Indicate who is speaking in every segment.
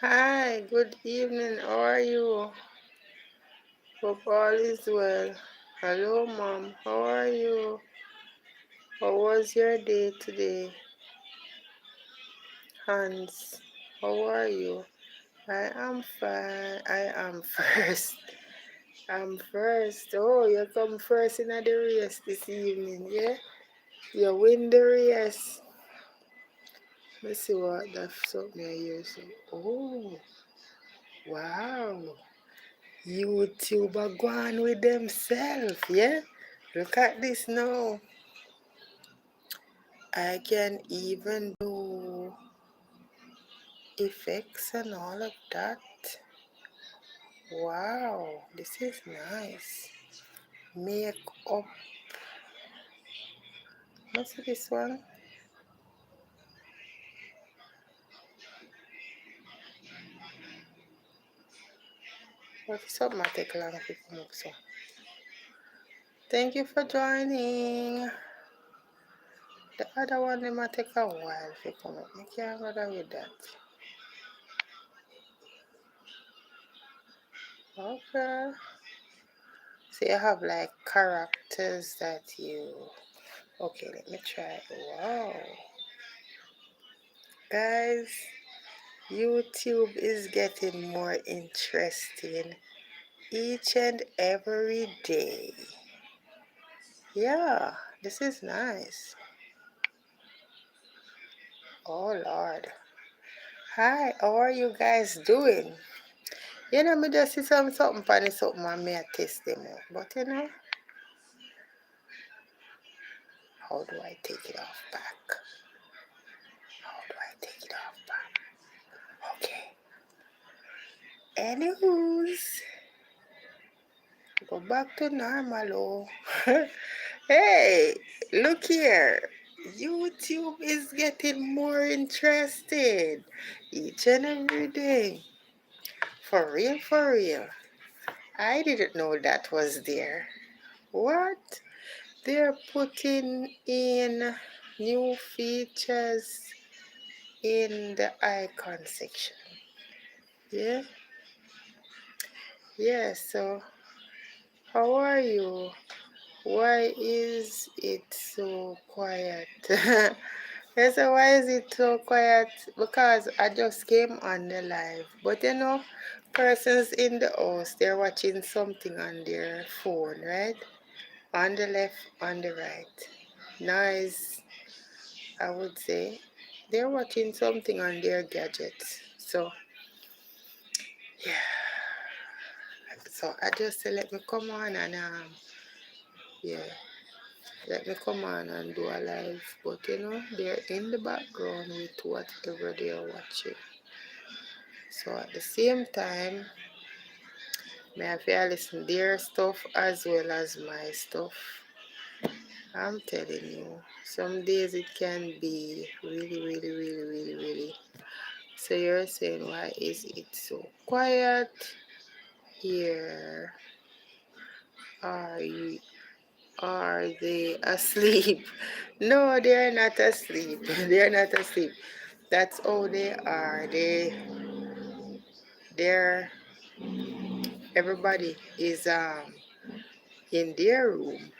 Speaker 1: Hi, good evening. How are you? Hope all is well. Hello, Mom. How are you? How was your day today? Hans, how are you? I am fine. I am first. I'm first. Oh, you come first in the race this evening, yeah? You win the race. Let's see what that's something I hear. So, oh, wow. YouTube are going with themselves, yeah? Look at this now. I can even do effects and all of that. Wow, this is nice. Make up. What's this one? What is up, my take long to come up so. Thank you for joining. The other one they might take a while to come up. I can't bother with that. Okay. So you have like characters that you. Okay, let me try. Wow. Guys, YouTube is getting more interesting each and every day. Yeah, this is nice. Oh Lord. Hi, how are you guys doing? You know, me just see something funny, something and me I test them out. But you know, how do I take it off back? How do I take it off back? Okay. Anywho's, go back to normal. Oh. Hey, look here. YouTube is getting more interested each and every day. For real, for real. I didn't know that was there. What? They're putting in new features in the icon section. Yeah? Yeah, so how are you? Why is it so quiet? Yes, so why is it so quiet? Because I just came on the live. But you know, persons in the house, they're watching something on their phone, right? On the left, on the right. Noise, I would say. They're watching something on their gadgets. So, yeah. So I just say, let me come on and, yeah. Let me come on and do a live. But you know, they're in the background with whatever they're watching. So at the same time, may I have to listen their stuff as well as my stuff. I'm telling you, some days it can be really. So you're saying, why is it so quiet here? Are you? Are they asleep? No, they're not asleep. They're not asleep. That's how they are. They're everybody is in their room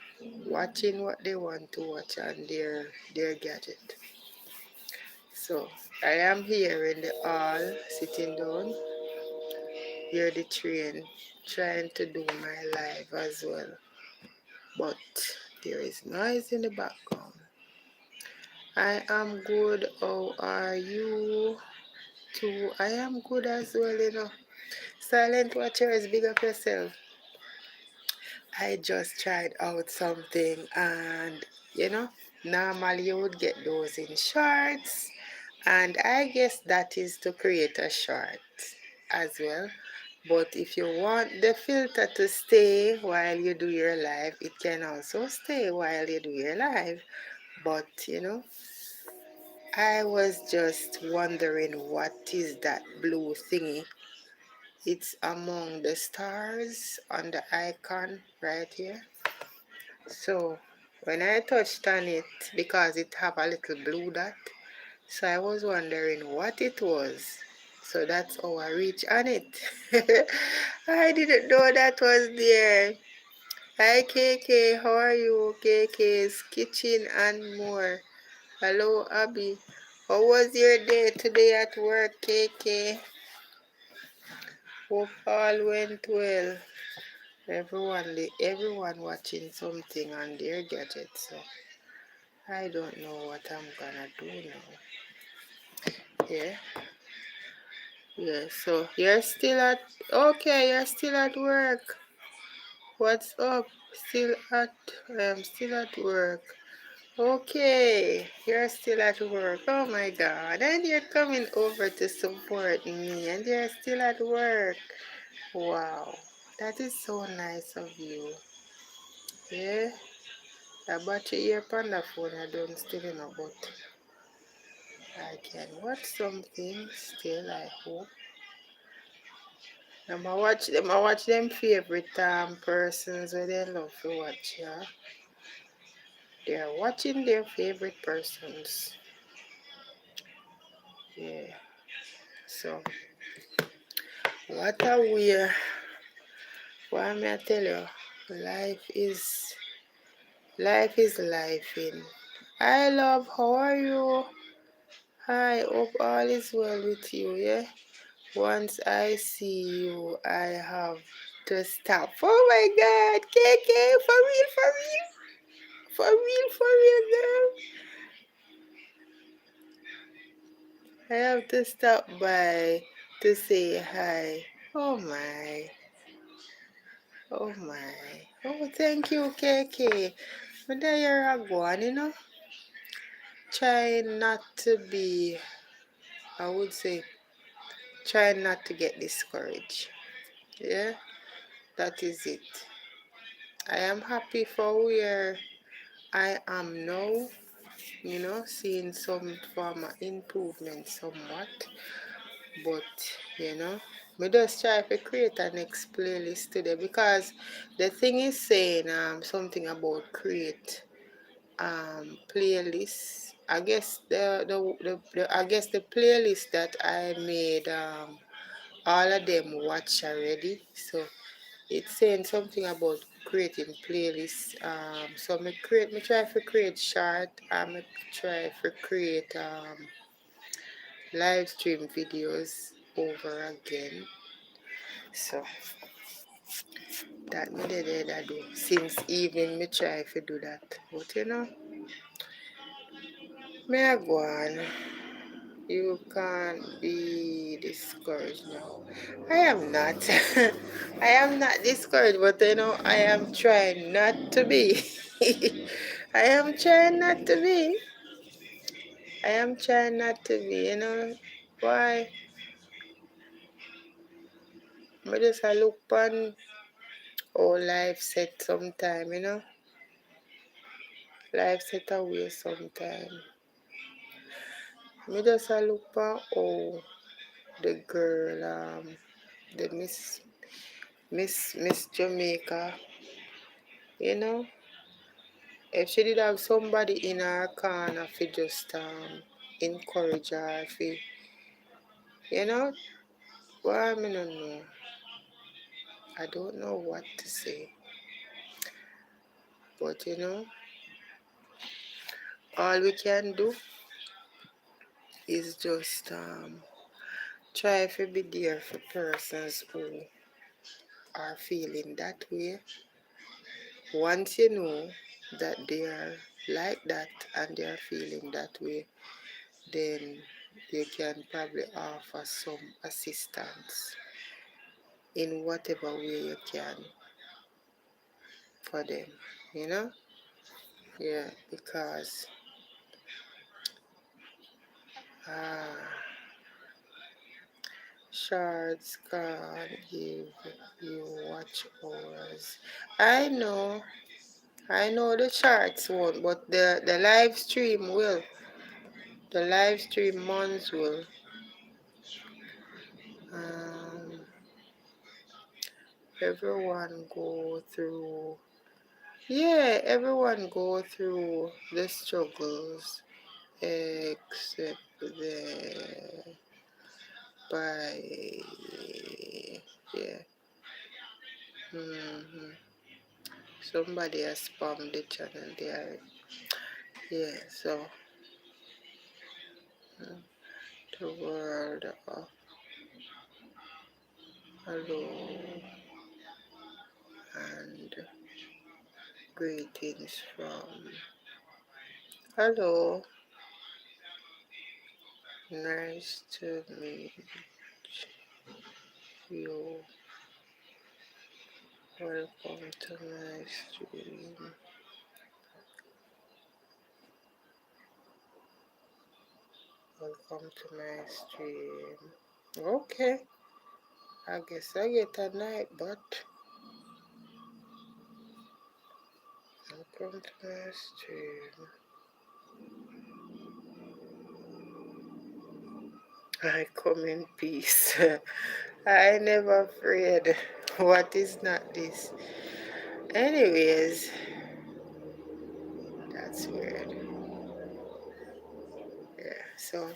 Speaker 1: watching what they want to watch on their gadget. So I am here in the hall sitting down, hear the train trying to do my live as well. But there is noise in the background. I am good. How are you too? I am good as well, you know. Silent watchers, big up yourself. I just tried out something and you know, normally you would get those in shorts and I guess that is to create a short as well. But if you want the filter to stay while you do your live, it can also stay while you do your live. But you know, I was just wondering what is that blue thingy. It's among the stars on the icon right here. So when I touched on it, because it have a little blue dot, so I was wondering what it was. So that's how I reach on it. I didn't know that was there. Hi KK, how are you? KK's Kitchen and more. Hello Abby. How was your day today at work, KK? Hope all went well. Everyone watching something on their gadget, so I don't know what I'm gonna do now. Yeah, yeah. So you're still at okay. You're still at work. What's up? Still at work. Okay, you're still at work. Oh my God! And you're coming over to support me, and you're still at work. Wow, that is so nice of you. Yeah. I bought your ear on the phone, I don't still know, but I can watch something still, I hope. I watch them favorite persons where they love to watch, yeah. They are watching their favorite persons. Yeah. So what a weird, why may I tell you? Life is life in. I love, how are you? Hi, hope all is well with you, yeah? Once I see you, I have to stop. Oh my God, KK, for real, girl. I have to stop by to say hi. Oh my, oh my. Oh, thank you, KK. But there you're a one, Try not to be, I would say, try not to get discouraged. Yeah, that is it. I am happy for where I am now, seeing some form of improvement somewhat. But, me just try to create a next playlist today because the thing is saying something about create playlists. I guess the playlist that I made all of them watch already. So it's saying something about creating playlists. So me try to create short. Me try to create live stream videos over again. So that me did I do since evening. Me try to do that, but me I go on. You can't be discouraged now. I am not. I am not discouraged, but I am trying not to be. I am trying not to be. I am trying not to be. Why? I just look on how life set sometime. Life set away sometime. I just look on how the girl, the Miss Jamaica, you know, if she did have somebody in her corner for just encourage her, for, you know, well, I don't know. I don't know what to say. But all we can do is just try to be there for persons who are feeling that way. Once you know that they are like that and they are feeling that way, then you can probably offer some assistance in whatever way you can for them. Yeah, because shards can't give you watch hours. I know the charts won't, but the live stream will. The live stream ones will. Um, everyone go through. Yeah, everyone go through the struggles except by, yeah. Somebody has spammed the channel there. Yeah, so the world of hello and greetings from hello. Nice to meet you. Welcome to my stream. Welcome to my stream. Okay, I guess I get a night, but welcome to my stream. I come in peace. I never afraid. What is not this? Anyways, that's weird. Yeah, so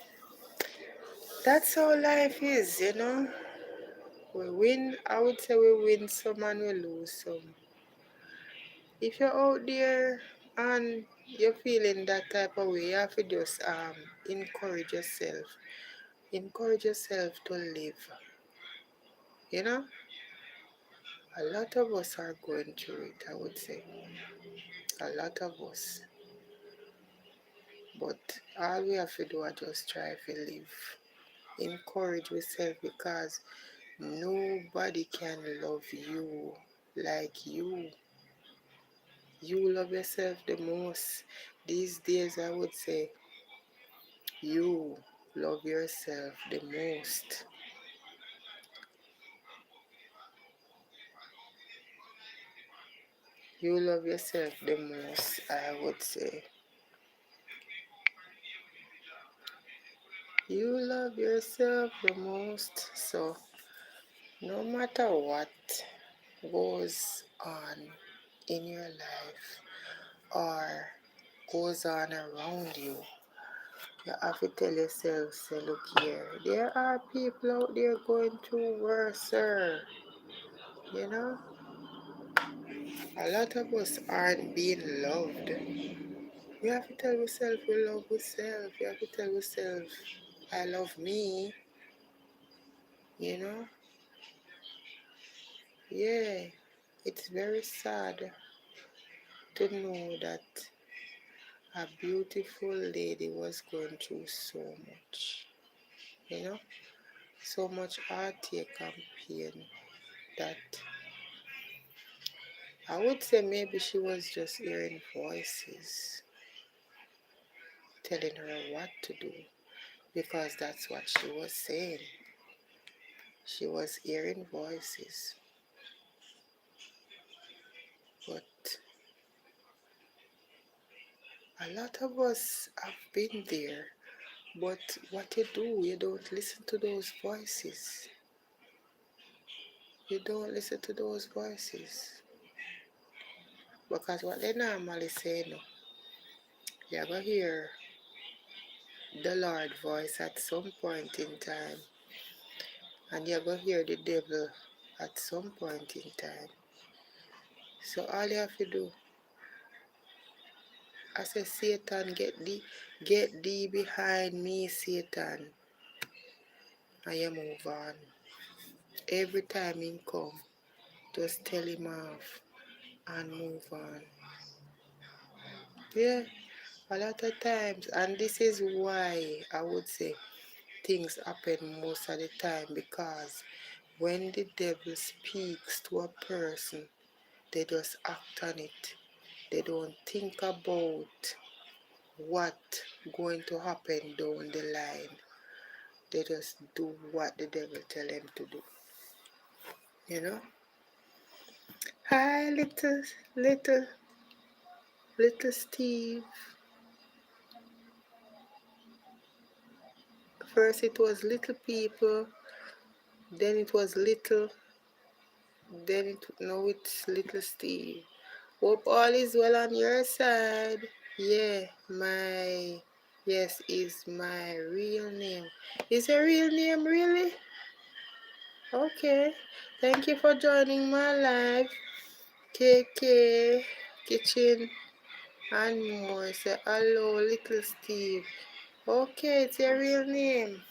Speaker 1: that's how life is, you know. We win, I would say we win some and we lose some. If you're out there and you're feeling that type of way, you have to just encourage yourself. Encourage yourself to live. You know? A lot of us are going through it, I would say. A lot of us. But all we have to do is just try to live. Encourage yourself because nobody can love you like you. You love yourself the most. These days, I would say, you love yourself the most. You love yourself the most, I would say. You love yourself the most. So, no matter what goes on in your life or goes on around you, you have to tell yourself, say, look here, there are people out there going through worse, sir. You know, a lot of us aren't being loved. We have to tell yourself we love yourself. You have to tell yourself, I love me. You know, yeah, it's very sad to know that a beautiful lady was going through so much. You know, so much heartache and pain that I would say maybe she was just hearing voices telling her what to do because that's what she was saying. She was hearing voices, but a lot of us have been there. But what you do, you don't listen to those voices. You don't listen to those voices. Because what they normally say, no, you're going to hear the Lord voice at some point in time. And you're going to hear the devil at some point in time. So all you have to do, I say, Satan, get thee behind me, Satan. And you move on. Every time he come, just tell him off and move on. Yeah, a lot of times, and this is why I would say things happen most of the time, because when the devil speaks to a person, they just act on it. They don't think about what going to happen down the line. They just do what the devil tell them to do. You know? Hi, little Steve. First it was little people, then it was little, now it's little Steve. Hope all is well on your side. Yeah, yes, is my real name. Is your real name really? Okay. Thank you for joining my live. KK Kitchen and more. Say hello, little Steve. Okay, it's your real name.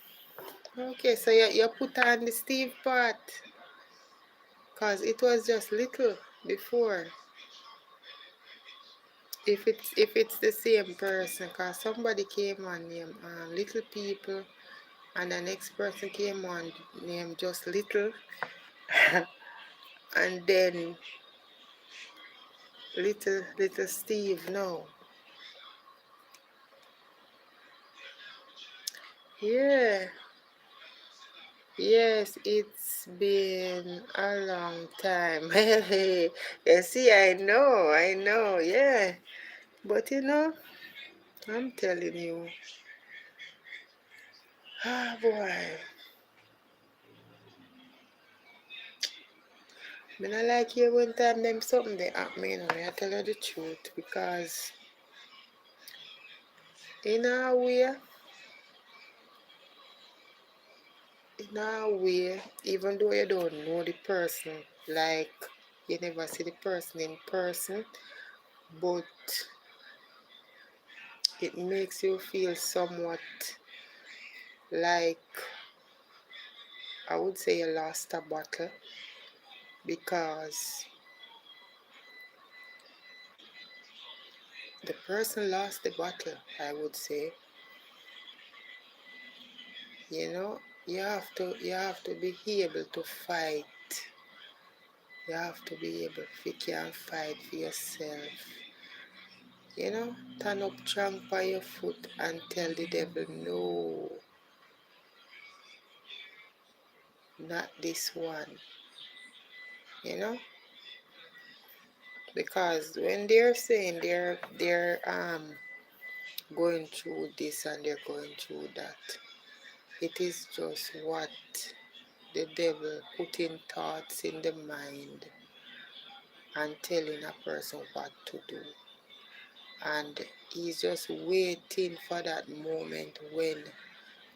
Speaker 1: Okay, so you put on the Steve part. Cause it was just little before. If it's the same person, cause somebody came on named Little People, and the next person came on named just Little, and then little Steve. No, yeah, yes, it's been a long time. You see, I know, yeah, but I'm telling you, ah boy. Me not like hear one time them something they happen, me I tell you the truth, because in a way, even though you don't know the person, like you never see the person in person, but it makes you feel somewhat like, I would say, you lost a battle, because the person lost the battle, I would say. You have to be able to fight. You have to be able, if you can fight for yourself, turn up strong by your foot and tell the devil, no, not this one, you know, because when they're saying they're going through this and they're going through that, it is just what the devil put in thoughts in the mind and telling a person what to do. And he's just waiting for that moment when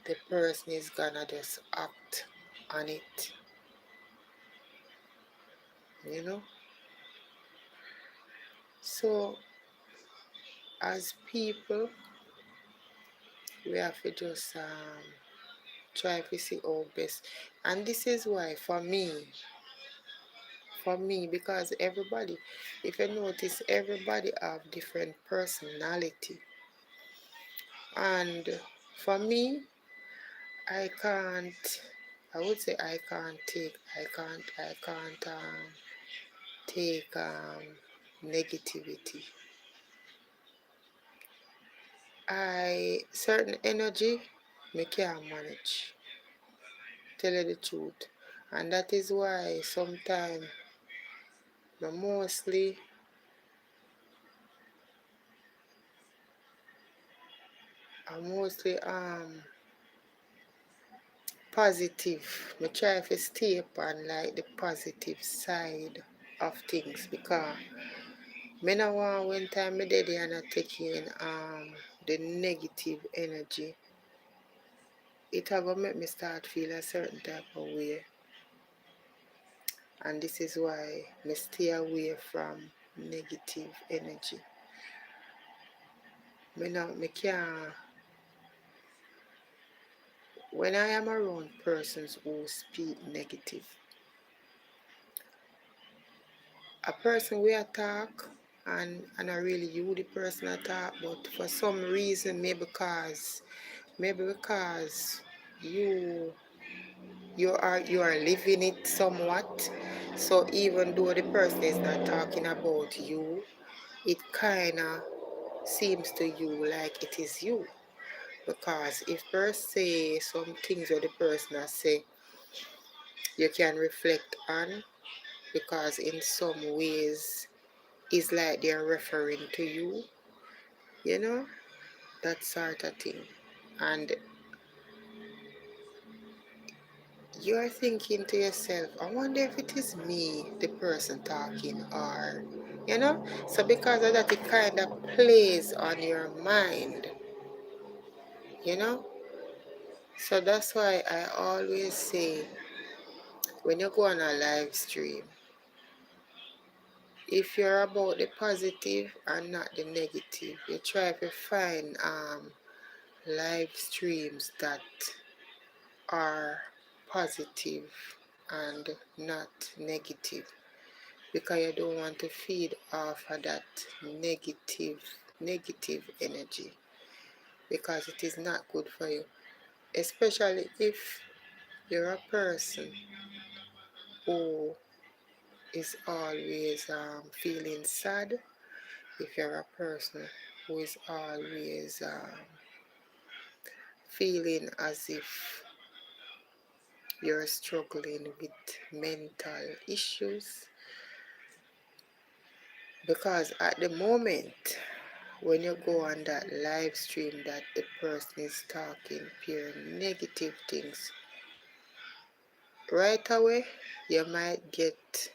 Speaker 1: the person is gonna just act on it, you know. So as people, we have to just try to see our best. And this is why for me, because everybody, if you notice, everybody have different personality. And for me, I can't, I would say I can't take negativity. Certain energy, me can't manage, tell you the truth. And that is why sometimes I'm mostly positive. Me try to stay upon like the positive side of things, because me no want when time me dead and I take in the negative energy. It will make me start feel a certain type of way. And this is why me stay away from negative energy. Me can't, when I am around persons who speak negative, a person will talk, and I really you the person attack, but for some reason, maybe because you are living it somewhat. So even though the person is not talking about you, it kinda seems to you like it is you. Because if per se some things that the person has say, you can reflect on, because in some ways it's like they're referring to you, you know, that sort of thing. And you're thinking to yourself, I wonder if it is me, the person talking, or, so because of that, it kind of plays on your mind, you know. So that's why I always say, when you go on a live stream, if you're about the positive and not the negative, you try to find live streams that are positive and not negative, because you don't want to feed off of that negative energy, because it is not good for you, especially if you're a person who is always feeling sad, if you're a person who is always feeling as if you're struggling with mental issues, because at the moment when you go on that live stream that the person is talking pure negative things, right away you might get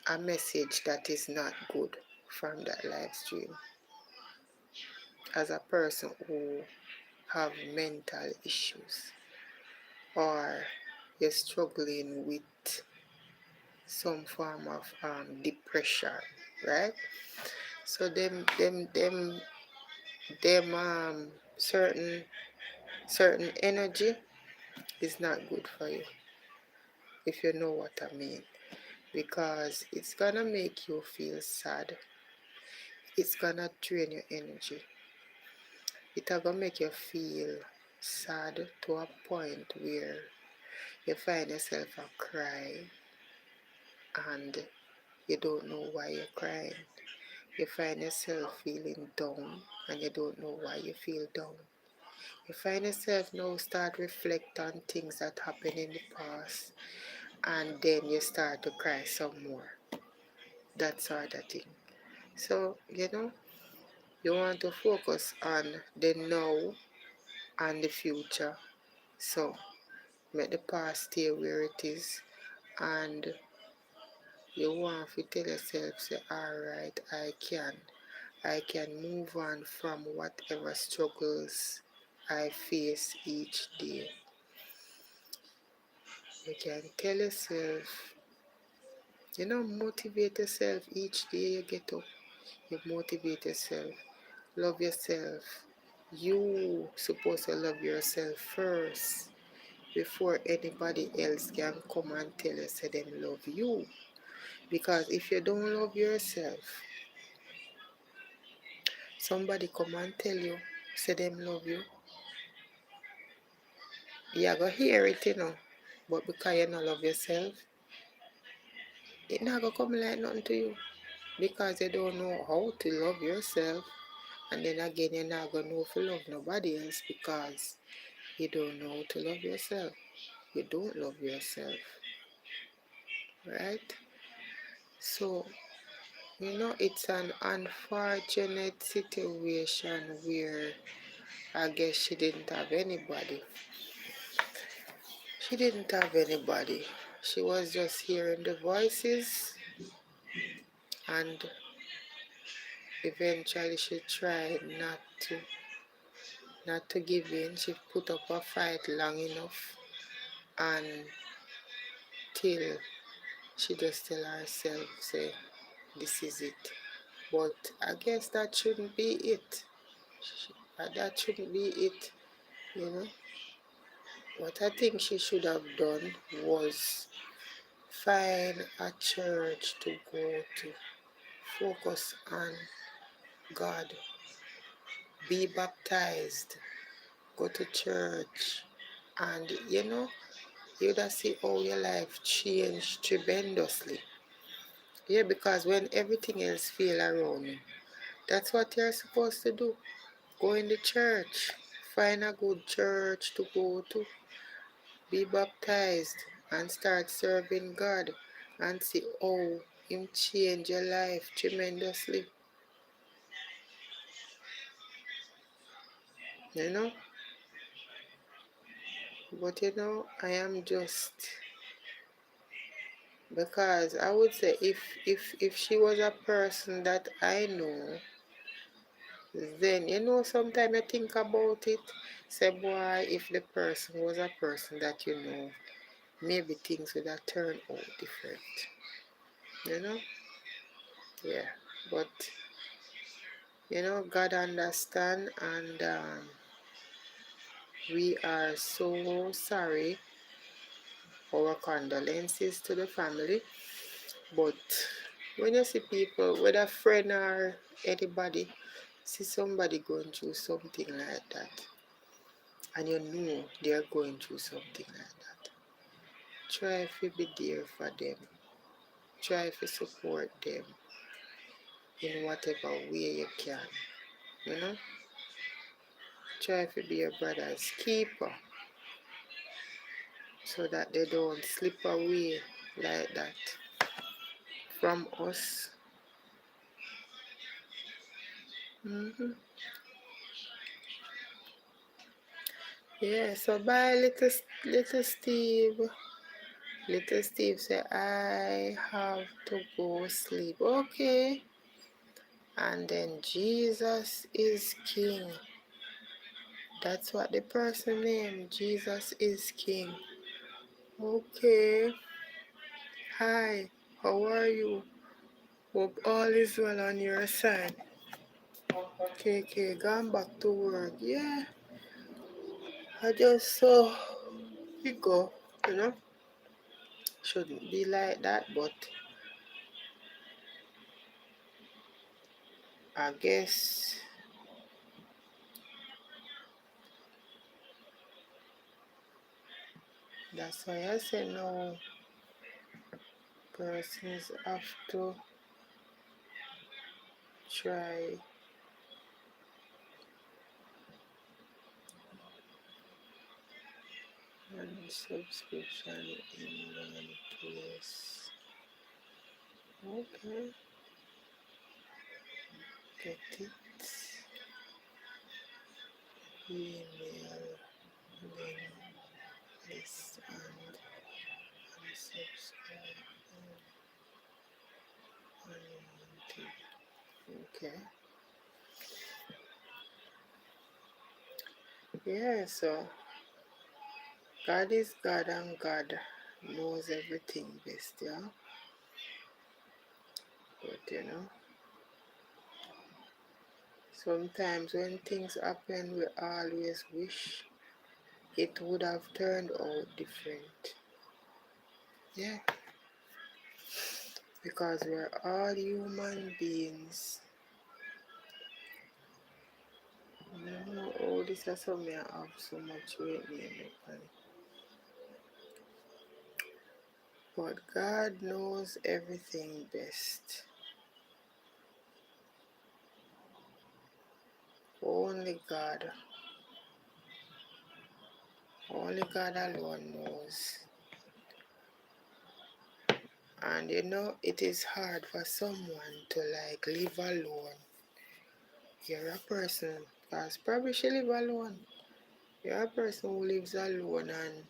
Speaker 1: a message that is not good from that live stream. As a person who have mental issues, or you're struggling with some form of depression, right? So them certain energy is not good for you, if you know what I mean, because it's gonna make you feel sad. It's gonna drain your energy. It's gonna make you feel sad to a point where you find yourself a cry and you don't know why you're crying. You find yourself feeling down and you don't know why you feel down. You find yourself now start reflect on things that happened in the past, and then you start to cry some more. That sort of thing. So, you want to focus on the now and the future. So make the past stay where it is, and you want to tell yourself, say, alright, I can move on from whatever struggles I face each day. You can tell yourself, motivate yourself each day you get up. You motivate yourself. Love yourself. You supposed to love yourself first before anybody else can come and tell you say them love you. Because if you don't love yourself, somebody come and tell you say them love you, you go hear it, but because you don't love yourself, it not gonna come like nothing to you, because you don't know how to love yourself. And then again, you're not gonna know if you love nobody else, because you don't know how to love yourself. You don't love yourself, right? So, it's an unfortunate situation where I guess she didn't have anybody. She didn't have anybody. She was just hearing the voices, and eventually she tried not to give in. She put up a fight long enough until she just tell herself, say, this is it. But I guess that shouldn't be it. That shouldn't be it, you know. What I think she should have done was find a church to go to, focus on God, be baptized, go to church, and you'd see how your life changed tremendously. Yeah, because when everything else fails around you, that's what you're supposed to do. Go in the church, find a good church to go to, be baptized, and start serving God, and see how Him change your life tremendously. You know? But I am just, because I would say if she was a person that I know, then sometimes I think about it. Say, boy, if the person was a person that maybe things would have turned out different. You know? Yeah. But God understand, and we are so sorry. Our condolences to the family. But when you see people, whether friend or anybody, see somebody going through something like that, and you know they're going through something like that, try to be there for them. Try to support them in whatever way you can. You know? Try to be your brother's keeper so that they don't slip away like that from us. Mm-hmm. Yeah, so bye, little Steve. Little Steve said, I have to go sleep. Okay. And then Jesus is King. That's what the person named. Jesus is King. Okay. Hi. How are you? Hope all is well on your side. KK, gone back to work. Yeah. I just saw you go. Shouldn't be like that, but I guess that's why I say no. Persons have to try and subscription in one place. Okay, get it. Email, then this and unsubscribe unwanted. Okay. Yeah, so God is God and God knows everything best, yeah. But sometimes when things happen, we always wish it would have turned out different. Yeah, because we're all human beings. Oh, this is something I have so much weight in. But God knows everything best. Only God alone knows. And it is hard for someone to live alone. You're a person, because probably she live alone. You're a person who lives alone, and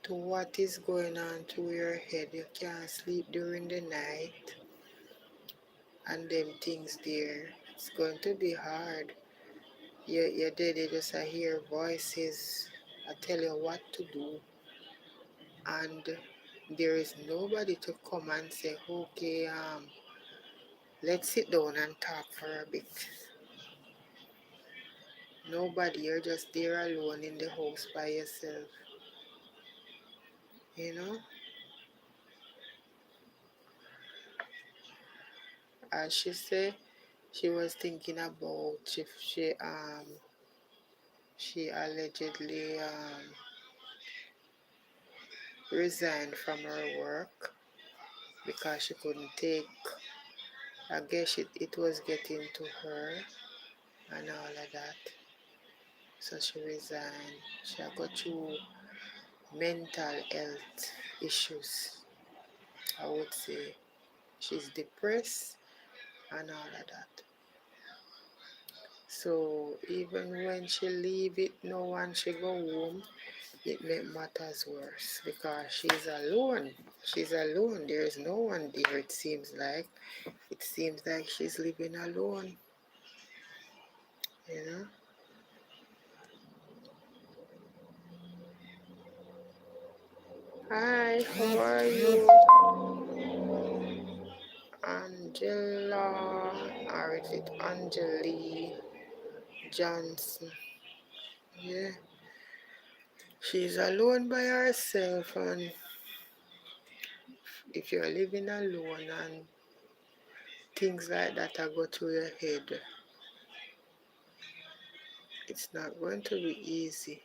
Speaker 1: to what is going on through your head, you can't sleep during the night, and them things there. It's going to be hard. You're there, they just hear voices. I tell you what to do, and there is nobody to come and say, okay, let's sit down and talk for a bit. Nobody, you're just there alone in the house by yourself. As she said, she was thinking about if she allegedly resigned from her work because she couldn't take. I guess it was getting to her and all of that. So she resigned. She got through mental health issues. I would say she's depressed and all of that. So even when she leave it, no one she go home, it make matters worse because she's alone. She's alone. There is no one there. It seems like she's living alone. You know. Hi, how are you? Angela, or is it Angelie Johnson? Yeah, she's alone by herself, and if you're living alone and things like that are go through your head, it's not going to be easy,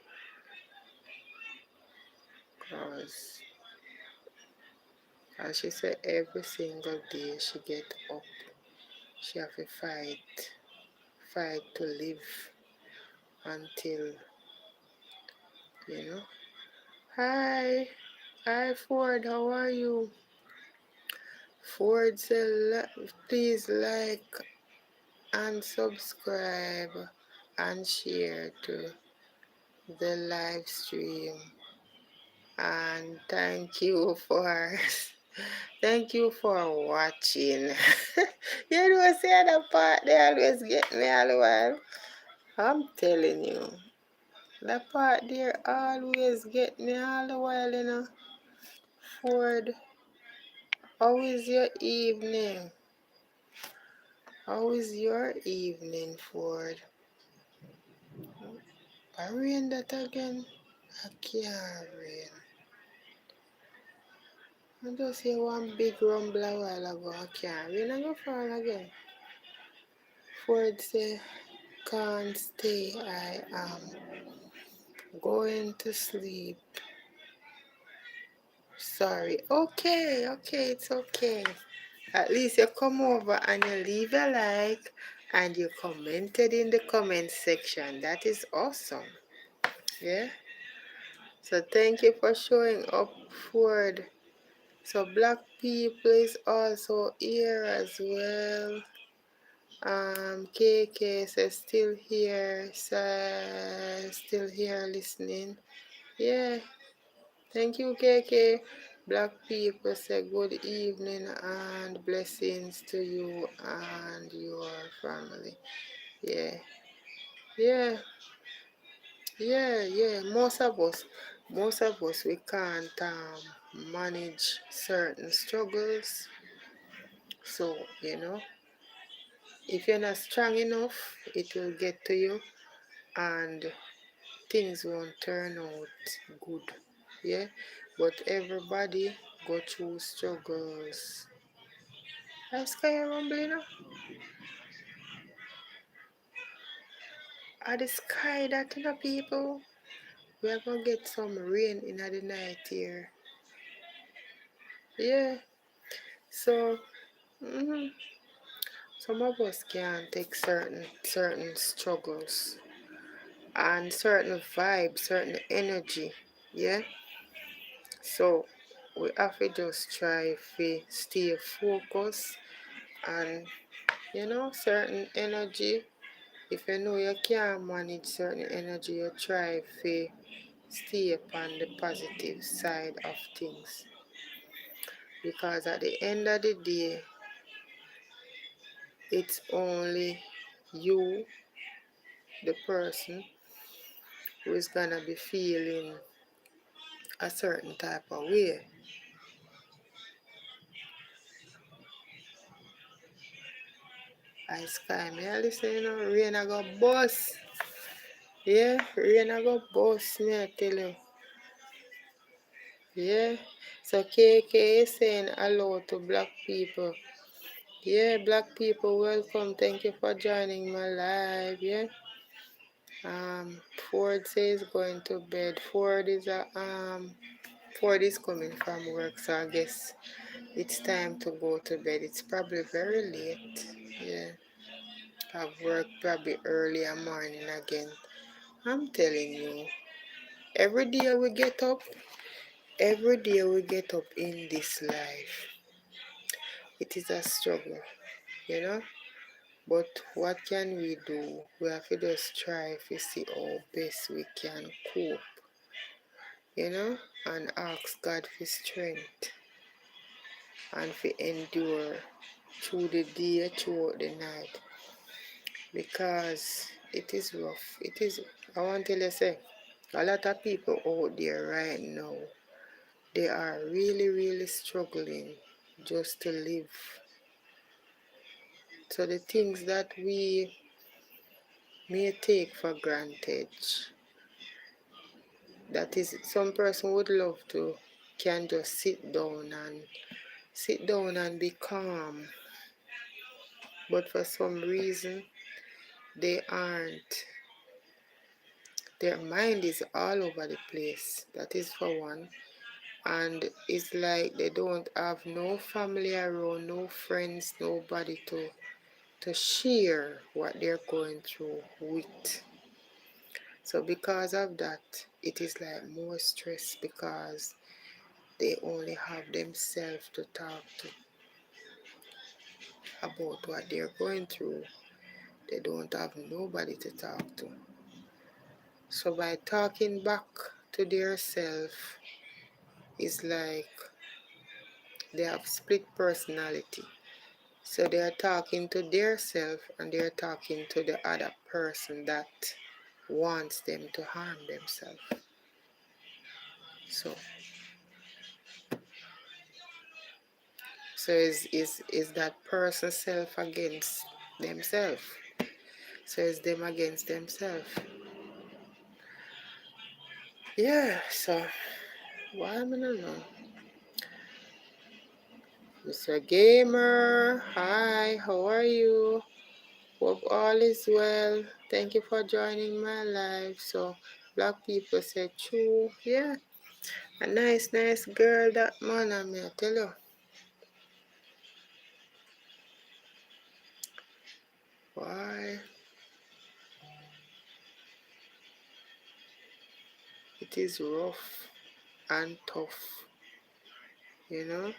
Speaker 1: because as she said, every single day she get up, she have to fight to live until, you know. Hi Ford, how are you? Ford said, please like and subscribe and share to the live stream. And thank you for thank you for watching. You know, say the part they always get me all the while. I'm telling you, the part there always get me all the while, you know. Ford, how is your evening? How is your evening, Ford? I rain that again. I can't rain. I just hear one big rumble a while ago. I can't rain. I go fall again. Ford say, can't stay. I am going to sleep. Sorry. Okay, it's okay. At least you come over and you leave a like and you commented in the comment section. That is awesome. Yeah. So thank you for showing up, Ford. So black people is also here as well. KK says still here, still here listening. Yeah, thank you, KK. Black people say good evening and blessings to you and your family. Yeah, yeah, yeah. Most of us, we can't manage certain struggles. So, you know, if you're not strong enough, it will get to you and things won't turn out good. Yeah, but everybody go through struggles. I sky rumbling now. At the sky that, you know, people, we are gonna get some rain in the night here. Yeah, so some of us can take certain struggles and certain vibes, certain energy. Yeah, so we have to just try to stay focused and, you know, certain energy. If you know you can't manage certain energy, you try to stay upon the positive side of things. Because at the end of the day, it's only you, the person, who is gonna be feeling a certain type of way. I sky me, I listen, you know, rain I go bust. Yeah, rain I go bust me, I tell you. Yeah. So KK is saying hello to black people. Yeah, black people, welcome. Thank you for joining my live. Yeah. Ford says going to bed. Ford is coming from work, so I guess it's time to go to bed. It's probably very late. Yeah. I've worked probably early in the morning again. I'm telling you, every day we get up, every day we get up in this life, it is a struggle, you know? But what can we do? We have to just try to see how best we can cope, you know, and ask God for strength and for endure through the day, throughout the night, because it is rough. I want to tell you, say, a lot of people out there right now, they are really, really struggling just to live. So the things that we may take for granted, that is, some person would love to can just sit down and be calm, but for some reason they aren't. Their mind is all over the place. That is for one. And it's like they don't have no family around, no friends, nobody to share what they're going through with. So because of that, it is like more stress because they only have themselves to talk to about what they're going through. They don't have nobody to talk to. So by talking back to their self, it's like they have split personality. So they are talking to their self and they are talking to the other person that wants them to harm themselves. So is that person self against themselves. So it's them against themselves. Yeah, so why am I not know? Mr. Gamer, hi, how are you? Hope all is well. Thank you for joining my live. So black people say true. Yeah, a nice girl that man, I may tell you. Why? It is rough and tough, you know?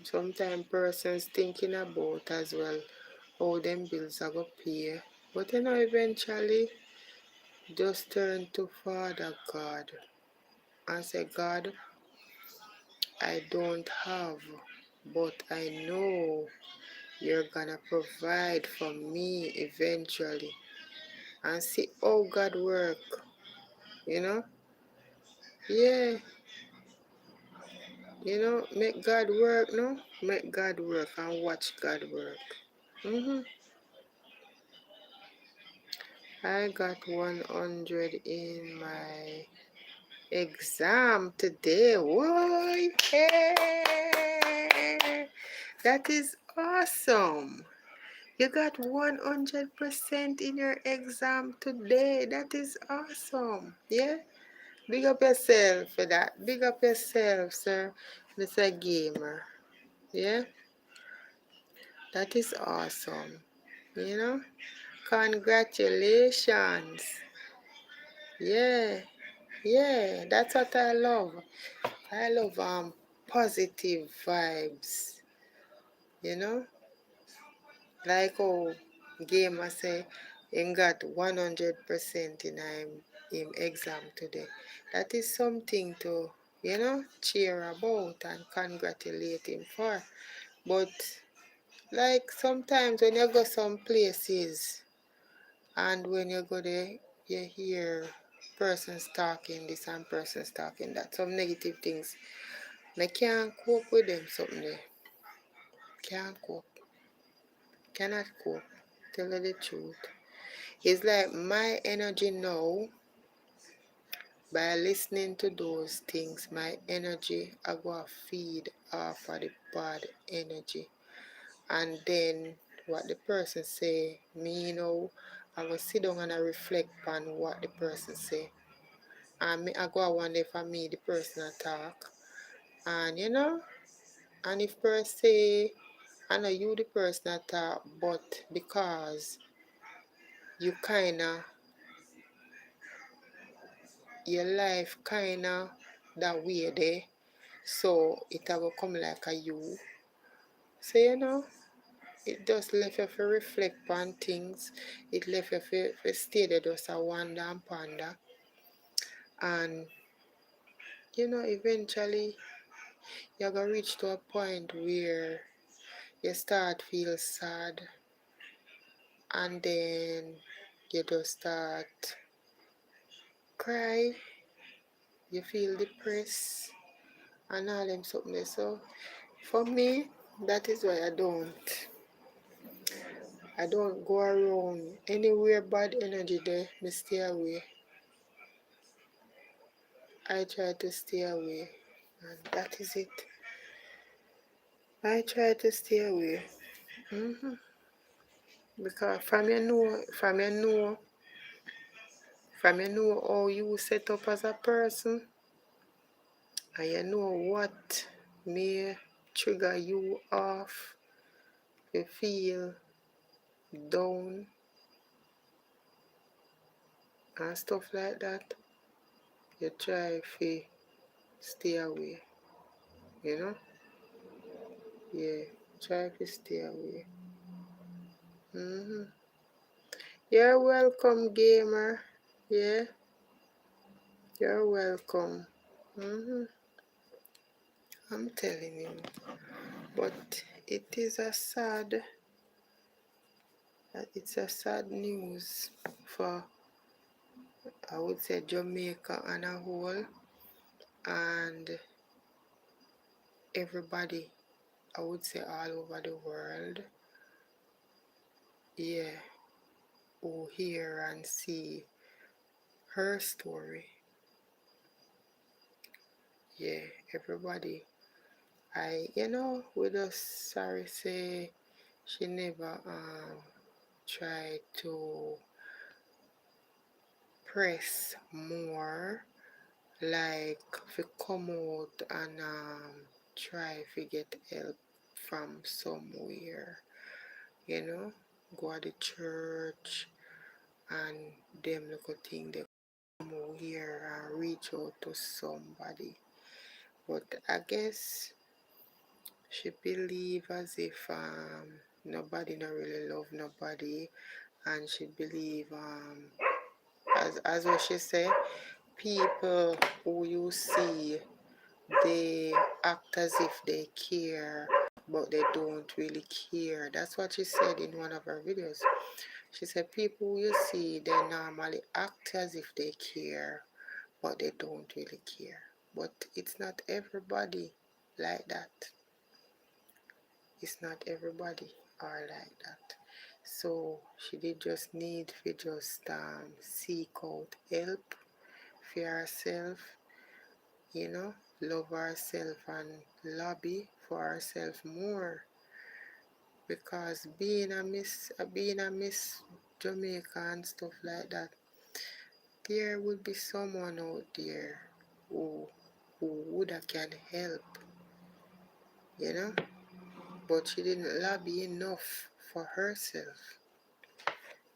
Speaker 1: Sometimes persons thinking about as well how them bills are going to pay. But you know, eventually, just turn to Father God and say, God, I don't have, but I know you're gonna provide for me eventually. And see how God work, you know? Yeah, you know, make God work, no? Make God work and watch God work. I got 100 in my exam today. Whoa! Hey! That is awesome. You got 100% in your exam today. That is awesome. Yeah? Big up yourself for that. Big up yourself, sir. Mr. Gamer. Yeah? That is awesome. You know? Congratulations. Yeah. Yeah, that's what I love. I love positive vibes, you know? Like how Gamer say he got 100% in him exam today. That is something to, you know, cheer about and congratulate him for. But like sometimes when you go some places and when you go there, you hear persons talking this and persons talking that, some negative things. I can't cope with them something there. Can't cope. Cannot cope. Tell you the truth. It's like my energy now, by listening to those things, my energy I go feed off of the bad energy. And then what the person say, me, you know, I go sit down and I reflect on what the person say. And me I go wonder for me the person I talk. And you know, and if person say I know you the person that talk, but because you kinda your life kinda that way there, so it will come like a you. So you know, it just left you to reflect on things. It left you to stay there just a wonder and ponder. And you know, eventually you're gonna reach to a point where you start feel sad and then you just start cry, you feel depressed, and all them something there. So for me, that is why I don't go around anywhere bad energy there, me stay away. I try to stay away, and that is it. I try to stay away. Because from you know how you set up as a person, and you know what may trigger you off, you feel down and stuff like that, you try to stay away, you know? Yeah, try to stay away. You're welcome, gamer. Yeah, you're welcome. I'm telling you. But it's a sad news for, I would say, Jamaica on a whole, and everybody, I would say all over the world, yeah, who hear and see her story. Yeah, everybody. We just sorry say she never tried to press more, like to come out and try to get help from somewhere, go to the church and them little thing they come out here and reach out to somebody. But I guess she believe as if nobody not really love nobody, and she believe as what she say, people who you see, they act as if they care, but they don't really care. That's what she said in one of her videos. She said people who you see, they normally act as if they care, but they don't really care. But it's not everybody like that. It's not everybody are like that. So she did just need to just seek out help for herself, love herself and lobby for herself more. Because being a Miss Jamaica and stuff like that, there will be someone out there who would have can help, you know. But she didn't lobby enough for herself.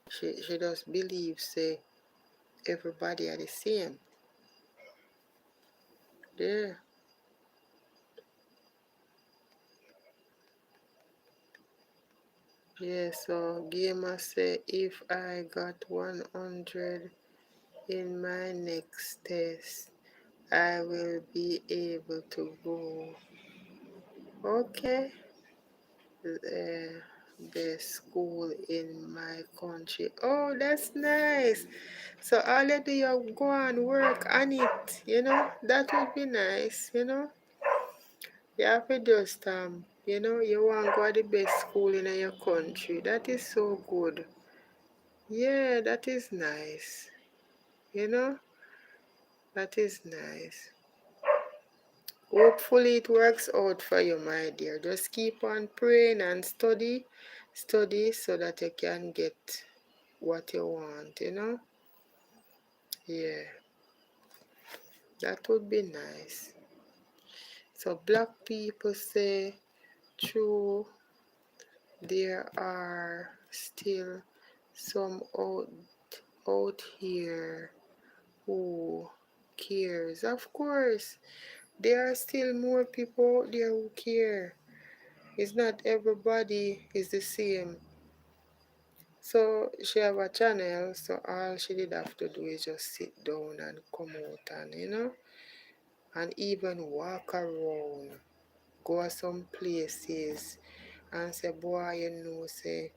Speaker 1: She just believes say everybody are the same. Yeah. Yeah, so Gamer say if I got 100 in my next test, I will be able to go. Okay. The school in my country. Oh, that's nice. So all you do, you go and work on it, That would be nice. You have to just, you want to go to the best school in your country. That is so good. Yeah, that is nice. You know, that is nice. Hopefully it works out for you, my dear. Just keep on praying and study so that you can get what you want. Yeah, that would be nice. So black people say, true, there are still some out here who cares. Of course, there are still more people out there who care. It's not everybody is the same. So she have a channel, so all she did have to do is just sit down and come out and even walk around, go some places and say, boy, say,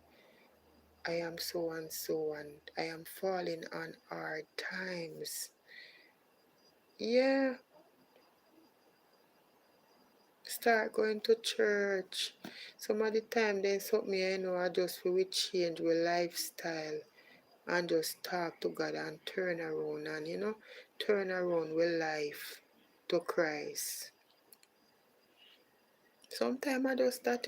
Speaker 1: I am so and so and I am falling on hard times. yeah, start going to church. Some of the time then something I just feel we change with lifestyle and just talk to God and turn around and turn around with life to Christ. Sometimes I just that.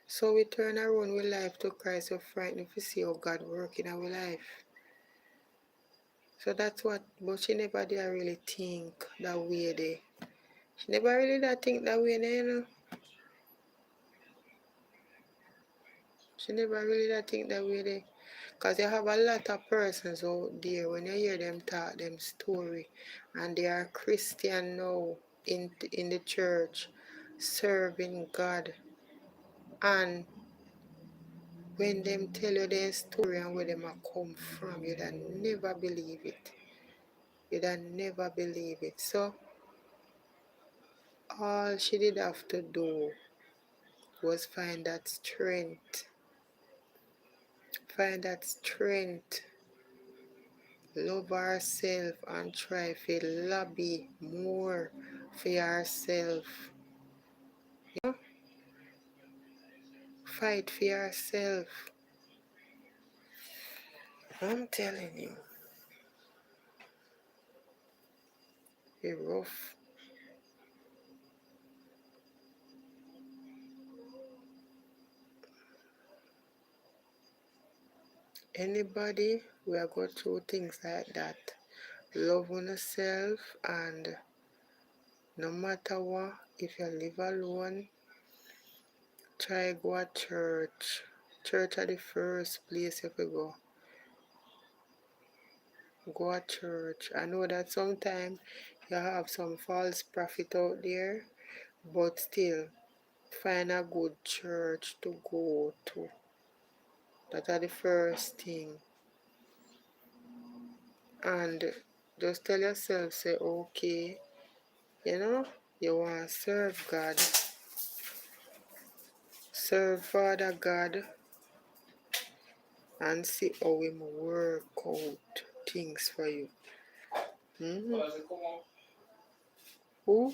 Speaker 1: So we turn around with life to Christ. We're frightened if we see how God work in our life. So that's what, but she never did really think that way there. She never really did think that way there. She never really did think that way there. Because you have a lot of persons out there, when you hear them talk them story, and they are Christian now in the church, serving God. And when them tell you their story and where them are come from, you'd never believe it. You'd never believe it. So all she did have to do was find that strength. Find that strength. Love herself and try to lobby more for yourself. Fight for yourself. I'm telling you. It's rough. Anybody will go through things like that. Love on yourself, and no matter what, if you live alone, try go to church. Church are the first place you could go. Go to church. I know that sometimes you have some false prophet out there, but still find a good church to go to. That are the first thing. And just tell yourself, say, okay, you want to serve God. Serve Father God and see how Him work out things for you. Who?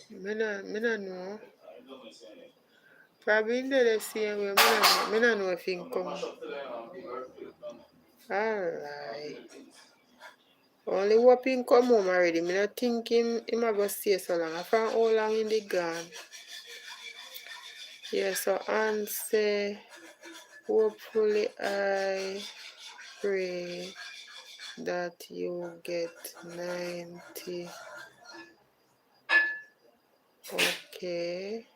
Speaker 1: Me not know. Probably in the same way. Me not know if he come. Alright. Only hope him come home already. Me not think him a go stay so long. I found how long in the gone. Yeah, so Ann say, hopefully I pray that you get 90. Okay.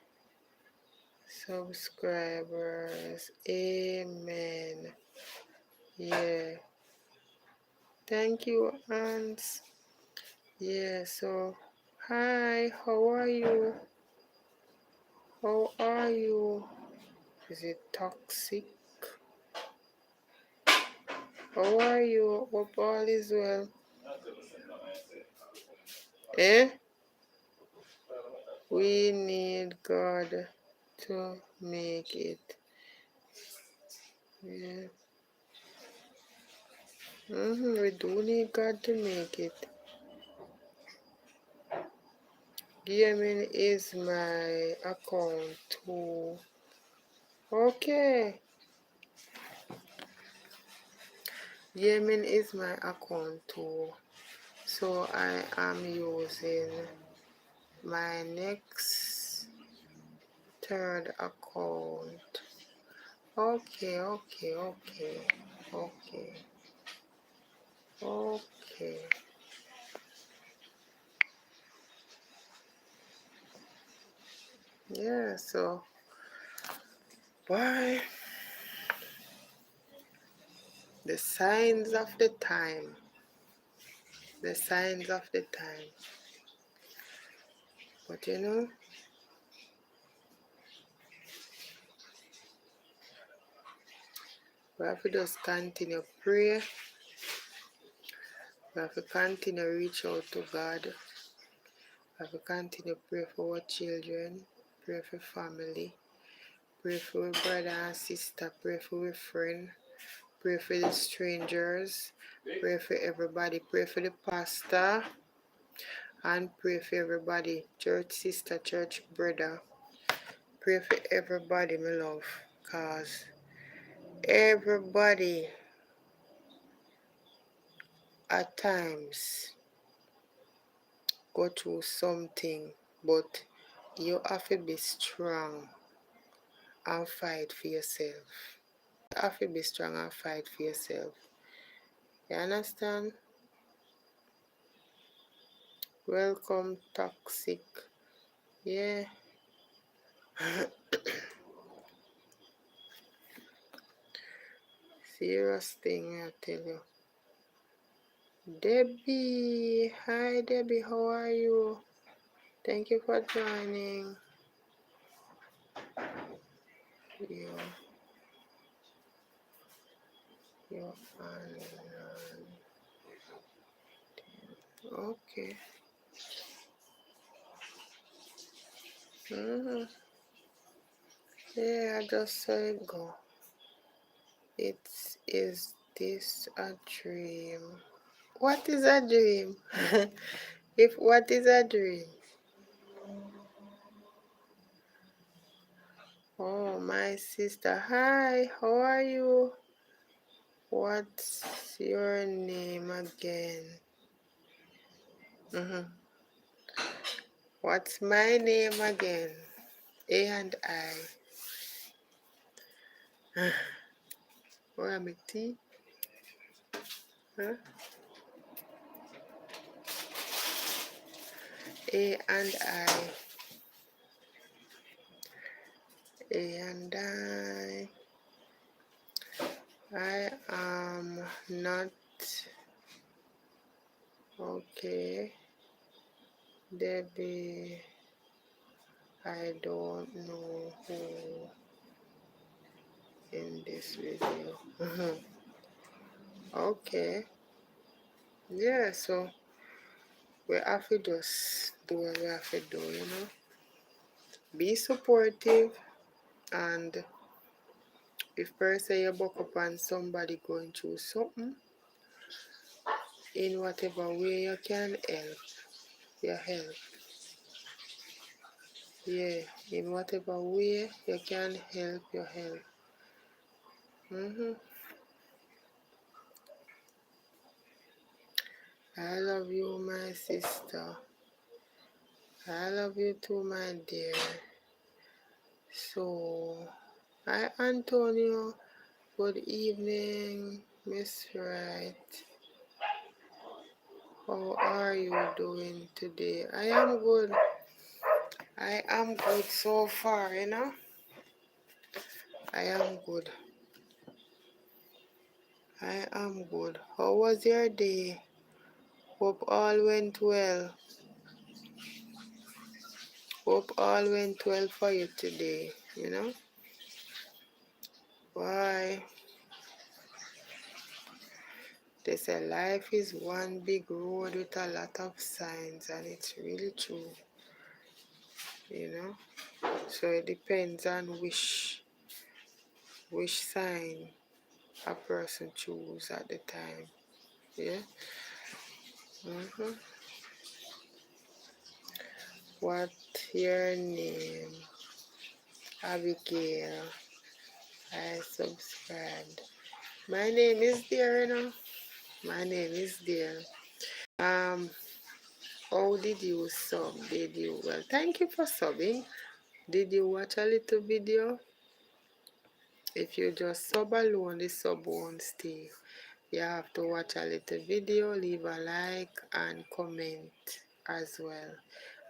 Speaker 1: Subscribers. Amen. Yeah. Thank you, Ans. Yeah, so hi, how are you? How are you? Is it toxic? How are you? Hope all is well. Eh? We need God to make it. Yeah. We do need God to make it. Gaming is my account too. Okay. Gaming is my account too. So I am using my next third account. Okay. Yeah, so why the signs of the time. The signs of the time. But we have to just continue pray. We have to continue reach out to God. We have to continue pray for our children, pray for family, pray for our brother and sister, pray for our friend, Pray for the strangers. Pray for everybody. Pray for the pastor. And pray for everybody. Church sister, church brother. Pray for everybody, my love. Because everybody at times go through something. But you have to be strong and fight for yourself. You have to be strong and fight for yourself. You understand? Welcome, toxic. Yeah. Serious thing, I tell you. Debbie. Hi, Debbie. How are you? Thank you for joining. You're on. Okay. Yeah, I just saw it go. Is this a dream? What is a dream? If what is a dream? Oh, my sister. Hi, how are you? What's your name again? What's my name again? A and I. Where am I? T? Huh? A and I. A and I. I am not okay. Debbie, I don't know who in this video. Okay. Yeah, so we have to just do what we have to do, you know. Be supportive, and if person you buck up on somebody going through something, in whatever way you can help, you help. Yeah, in whatever way you can help, you help. I love you, my sister. I love you too, my dear. So, hi, Antonio. Good evening, Miss Wright. How are you doing today? I am good. I am good so far, you know. I am good. I am good. How was your day? Hope all went well. Hope all went well for you today, you know. Why? They say life is one big road with a lot of signs, and it's really true, you know. So it depends on which sign a person choose at the time. Yeah. What your name? Abigail. I subscribed. My name is there, you know. My name is there. How did you sub? Did you? Well, thank you for subbing. Did you watch a little video? If you just sub alone, the sub won't stay. You have to watch a little video, leave a like, and comment as well.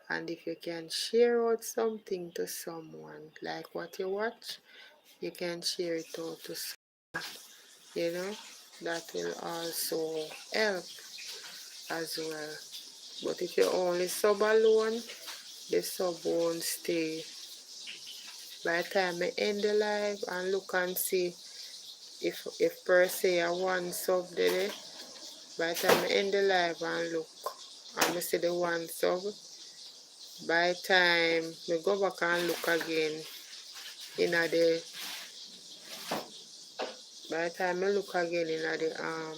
Speaker 1: And if you can share out something to someone, like what you watch, you can share it out to someone, you know. That will also help as well. But if you only sub alone, the sub won't stay. By the time I end the live and look and see if per se I one sub there, by the time I end the live and look and I see the one sub, by the time I go back and look again in the By the time I look again in the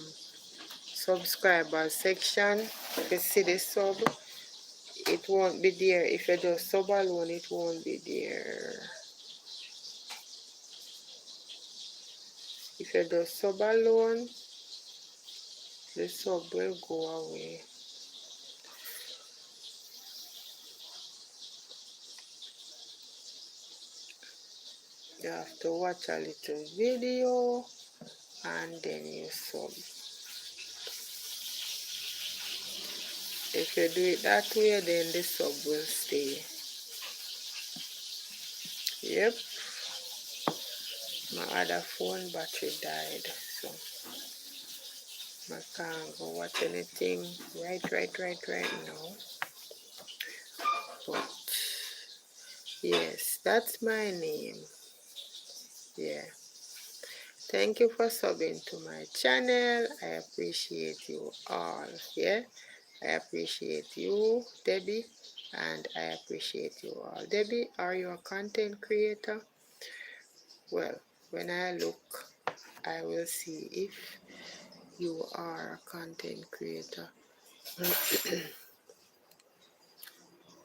Speaker 1: subscriber section, if you see the sub, it won't be there. If you just sub alone, it won't be there. If you just sub alone, the sub will go away. You have to watch a little video and then you sub. If you do it that way, then the sub will stay. Yep, my other phone battery died, so I can't go watch anything right now. But yes, that's my name. Yeah. Thank you for subbing to my channel. I appreciate you all. Yeah. I appreciate you, Debbie, and I appreciate you all. Debbie, are you a content creator? Well, when I look, I will see if you are a content creator.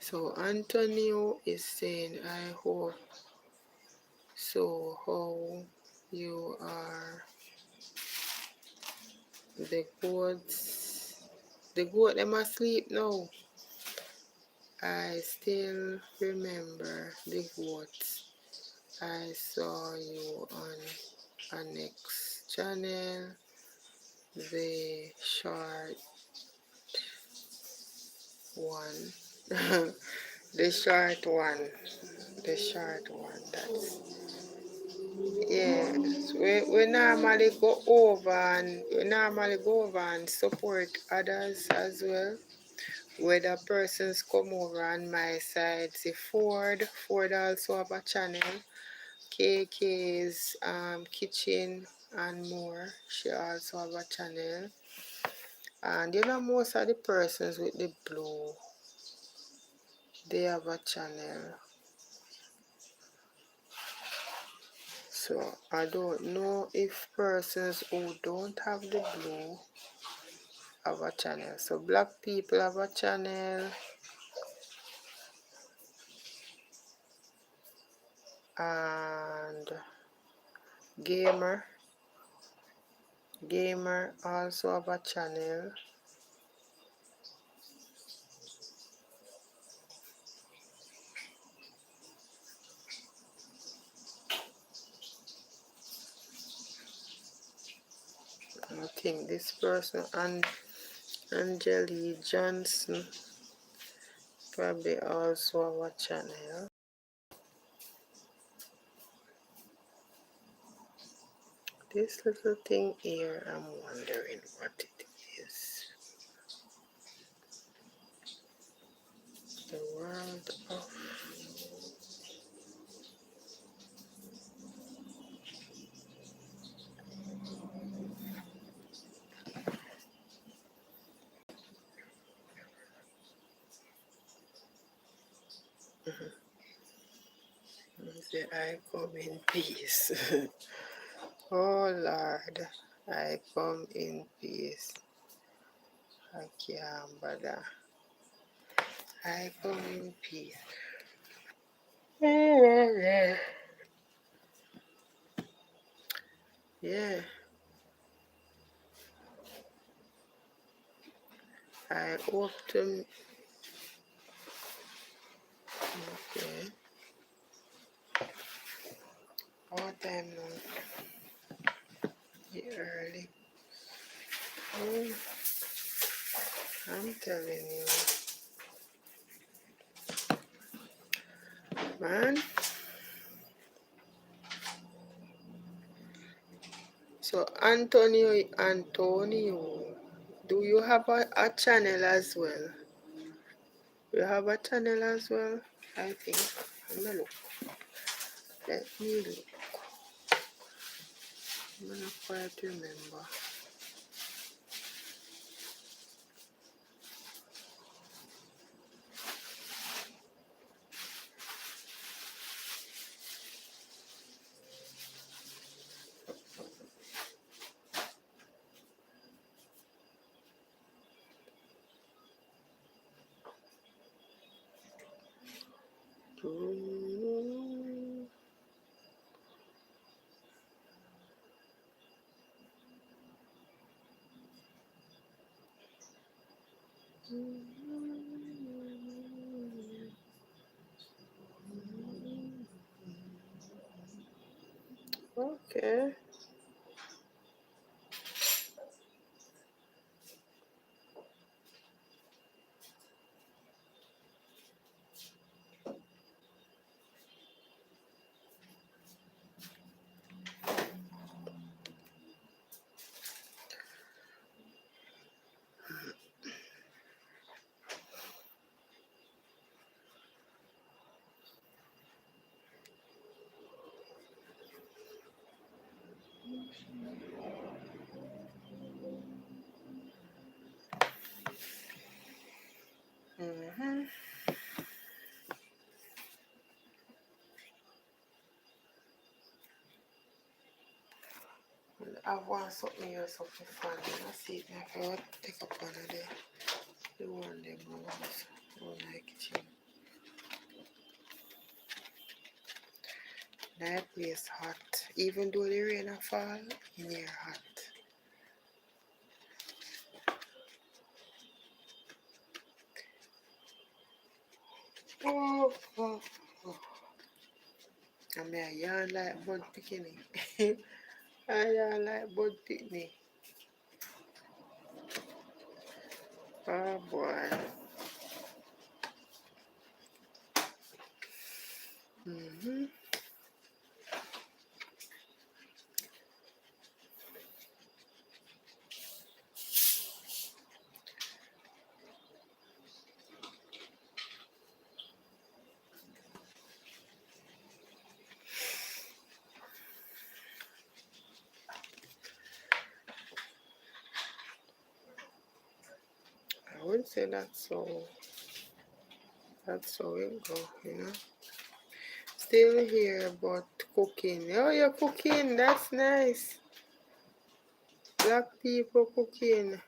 Speaker 1: So Antonio is saying, I hope so. How you are the goats? The goat them asleep now. I still remember the goats. I saw you on a next channel, the short one. The short one. The short one. That's yes. We normally go over and support others as well. Whether persons come over on my side, see Ford also have a channel. KK's kitchen and more. She also have a channel. And you know most of the persons with the blue, they have a channel. So I don't know if persons who don't have the blue have a channel. So black people have a channel and gamer also have a channel. I think this person and Angeli Johnson probably also have a channel. This little thing here, I'm wondering what it is. The world of I come in peace. Oh Lord, I come in peace. I can't bother. I come in peace. Yeah, I hope to. Okay, what time now? Early. Mm, I'm telling you, man. So Antonio, do you have a channel as well? You have a channel as well? I think. Let me look. Let me look. I'm not quite remember. Okay. Mm-hmm. I want something else up the fan. I see it now. I want to take up one of the one them ones. I don't like it. That place hot. Even though the rain a fall, in here hot. Oh, oh, oh. I mean, I yawn like bud picking. I yawn like bud picking. Oh boy. Mm-hmm. I would say that's how it go, you know. Still here but cooking. Oh, you're cooking, that's nice. Black people cooking.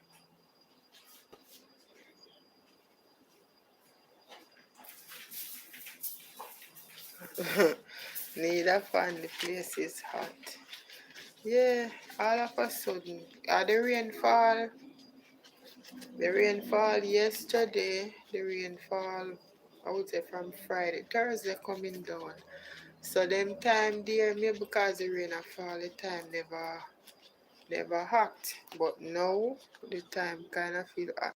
Speaker 1: Need a fan, the place is hot. Yeah, all of a sudden. The rainfall yesterday, the rainfall, I would say from Friday, Thursday coming down. So them time there, maybe because the rain a fall, the time never hot. But now, the time kind of feel hot.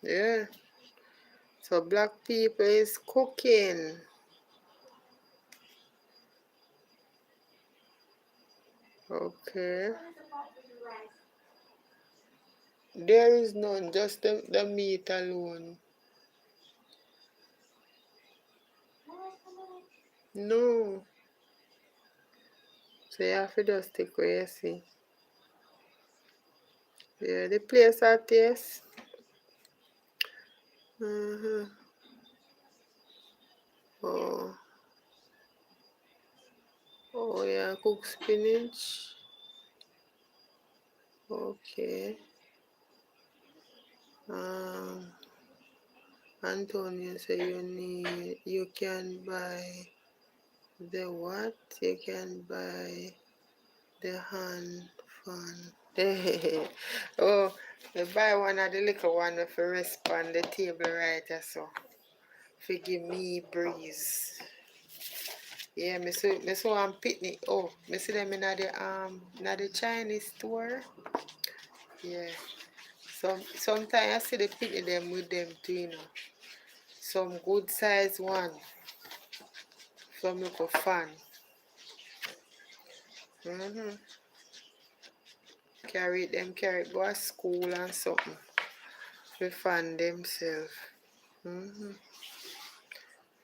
Speaker 1: Yeah. So black people is cooking. Okay. There is none, just the meat alone. No. So you have to just take what you see. Yeah, the place are taste. Mm-hmm. Oh. Oh yeah, cook spinach. Okay. Um Antonio say you can buy the what? You can buy the hand fan. Oh, you buy one of the little one if you rest on the table right so. For give me breeze. Yeah, me saw one picnic. Oh, me see them in the Chinese store. Yeah. Sometimes I see the picnic them with them too, you know. Some good size one. Some little fan. Mm-hmm. Carry go to school and something. To fan themselves. Mm-hmm.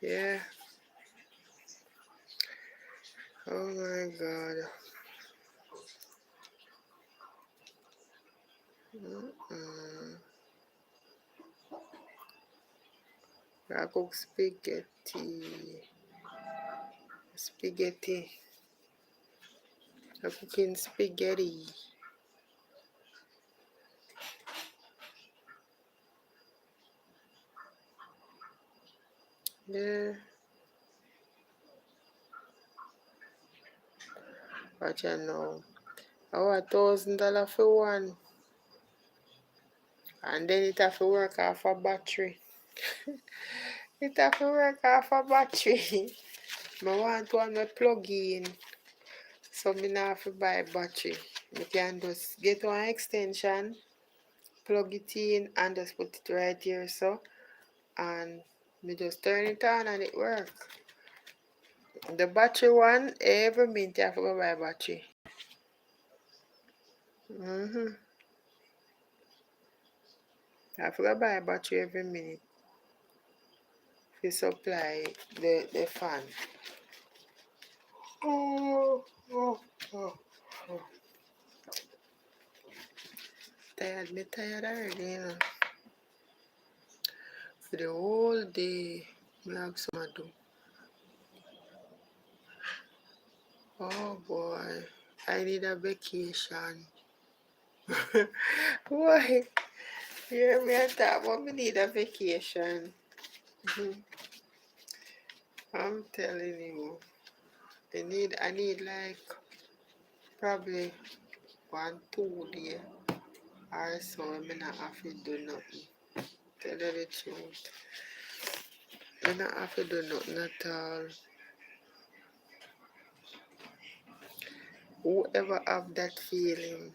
Speaker 1: Yeah. Oh my God. Mm-mm. I cook spaghetti. spaghetti. I'm cooking spaghetti. Yeah. Watch out now. Oh, $1,000 for one. And then it have to work off a battery. It have to work off a battery. I want one me plug in. So me not have to buy battery. I can just get one extension, plug it in and just put it right here so. And me just turn it on and it work. The battery one, every minute I have to go buy battery. I have to go buy battery every minute to supply the fan. Oh, oh, oh, oh. Tired, me tired already, you know. For the whole day, me have some to do. Oh boy, I need a vacation. Boy, you hear me at that, but me need a vacation. I'm telling you, I need like probably 1, 2 days or so. I not have to do nothing. Tell you the truth, I not have to do nothing at all. Whoever have that feeling,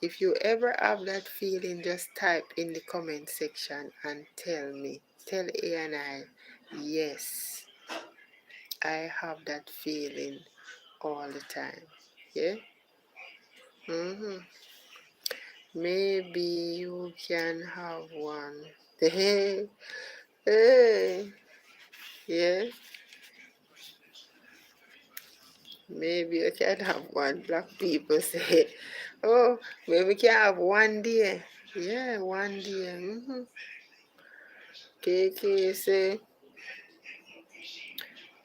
Speaker 1: if you ever have that feeling, just type in the comment section and tell me. Tell A and I, yes, I have that feeling all the time. Yeah? Maybe you can have one. Hey, hey, yeah? Maybe you can have one. Black people say, oh, maybe we can have one day. Yeah, one day. KK say,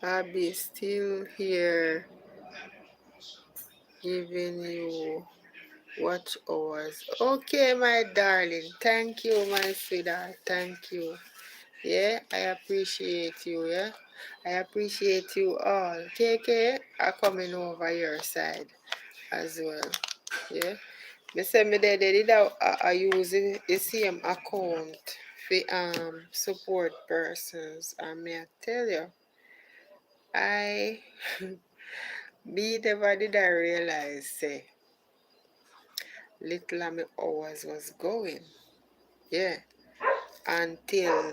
Speaker 1: I'll be still here giving you watch hours. Okay, my darling. Thank you, my sweetheart. Thank you. Yeah, I appreciate you. Yeah, I appreciate you all. KK are coming over your side as well. Yeah. Me say me they did I use the same account for support persons, and me I tell you, I me never did I realize say little of me hours was going. Yeah. Until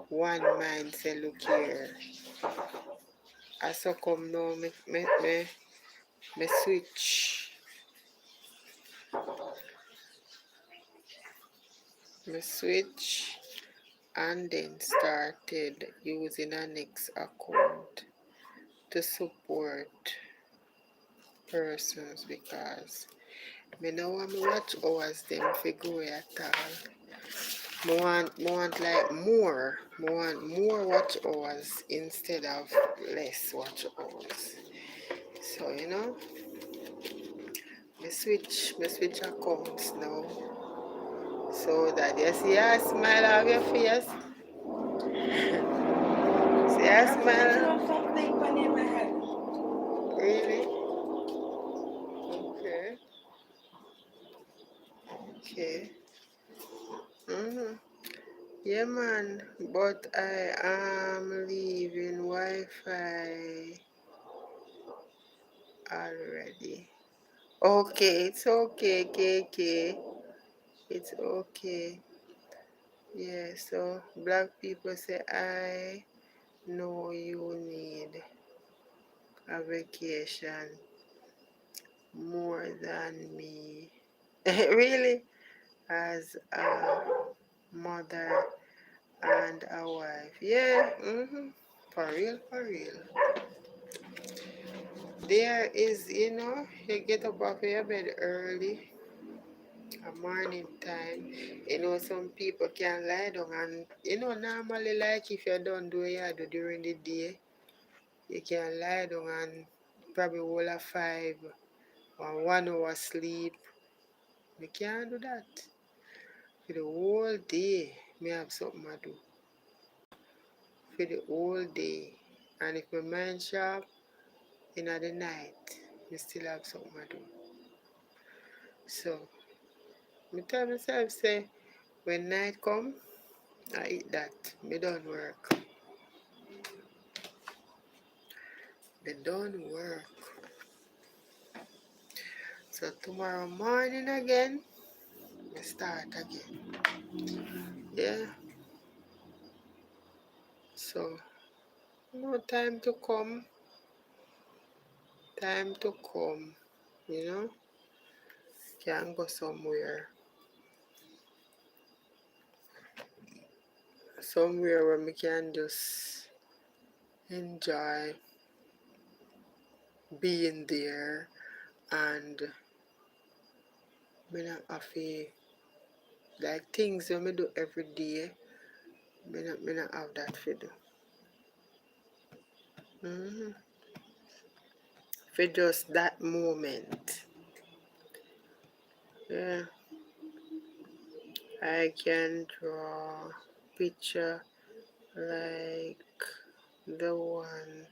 Speaker 1: one man say, look here, I so come now me switch. Me switch and then started using a next account to support persons because me no want me watch hours them figure at all. Me want like more. Me want more watch hours instead of less watch hours. So me switch accounts now. So that you see a smile on your face. See a smile. Really? Okay. Okay. Yeah, man. But I am leaving Wi-Fi already. Okay, it's okay, KK. It's okay. Yeah, so black people say, I know you need a vacation more than me. Really? As a mother and a wife. Yeah, for real, for real. There is, you get up off your bed early, a morning time. Some people can lie down and, normally like if you don't do what you do during the day, You can lie down and probably hold a 5 or 1 hour sleep. Me can't do that. For the whole day, me have something to do. For the whole day. And if my mind sharp, in the night, me still have something to do. So, me tell myself, say, when night come, I eat that. Me don't work. Me don't work. So tomorrow morning again, we start again. Yeah. So, no time to come. Time to come. You know? Can go somewhere. Somewhere where we can just enjoy being there and me not have to, like things that me do every day, me not have that to do. For just that moment. Yeah. I can draw picture like the one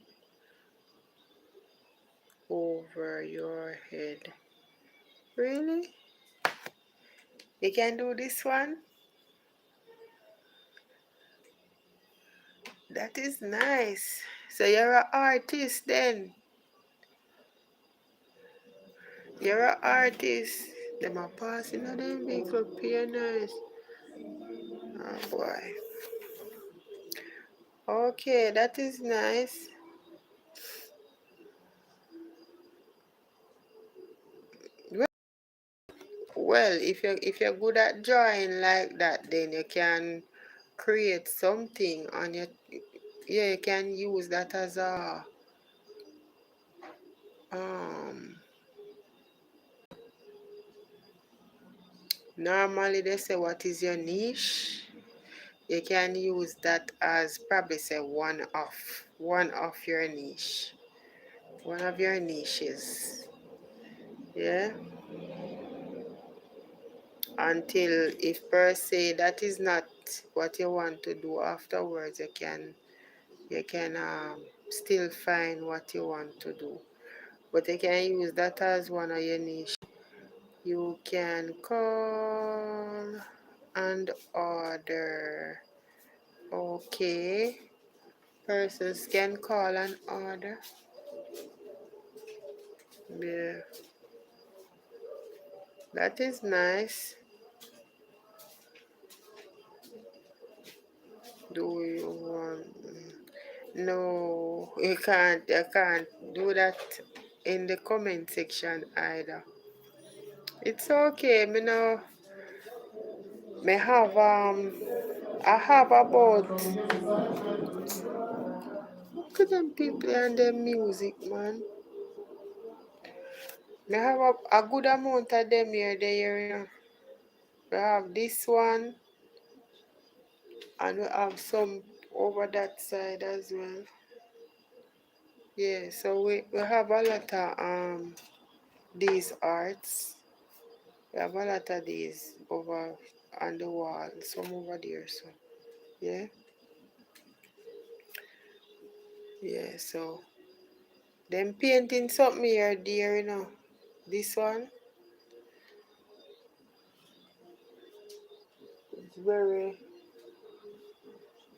Speaker 1: over your head. Really? You can do this one? That is nice. So you're an artist then. You're an artist. Them are passing on them vehicle pianist. Oh boy. Okay, that is nice. Well, if you're good at drawing like that, then you can create something on your, yeah, you can use that as a um normally they say what is your niche. You can use that as probably say one of your niche. One of your niches. Yeah. Until if per se that is not what you want to do afterwards, you can still find what you want to do. But you can use that as one of your niche. You can call and order. Okay. Persons can call and order. Yeah. That is nice. Do you want? No, you can't. You can't do that in the comment section either. It's okay. Me know. Me have I have about, look at them people and them music, man. Me have a good amount of them here, there, you know. We have this one, and we have some over that side as well. Yeah, so we have a lot of these arts. We have a lot of these over on the wall, some over there, so yeah. Yeah, so them painting something here, there, you know. This one, it's very,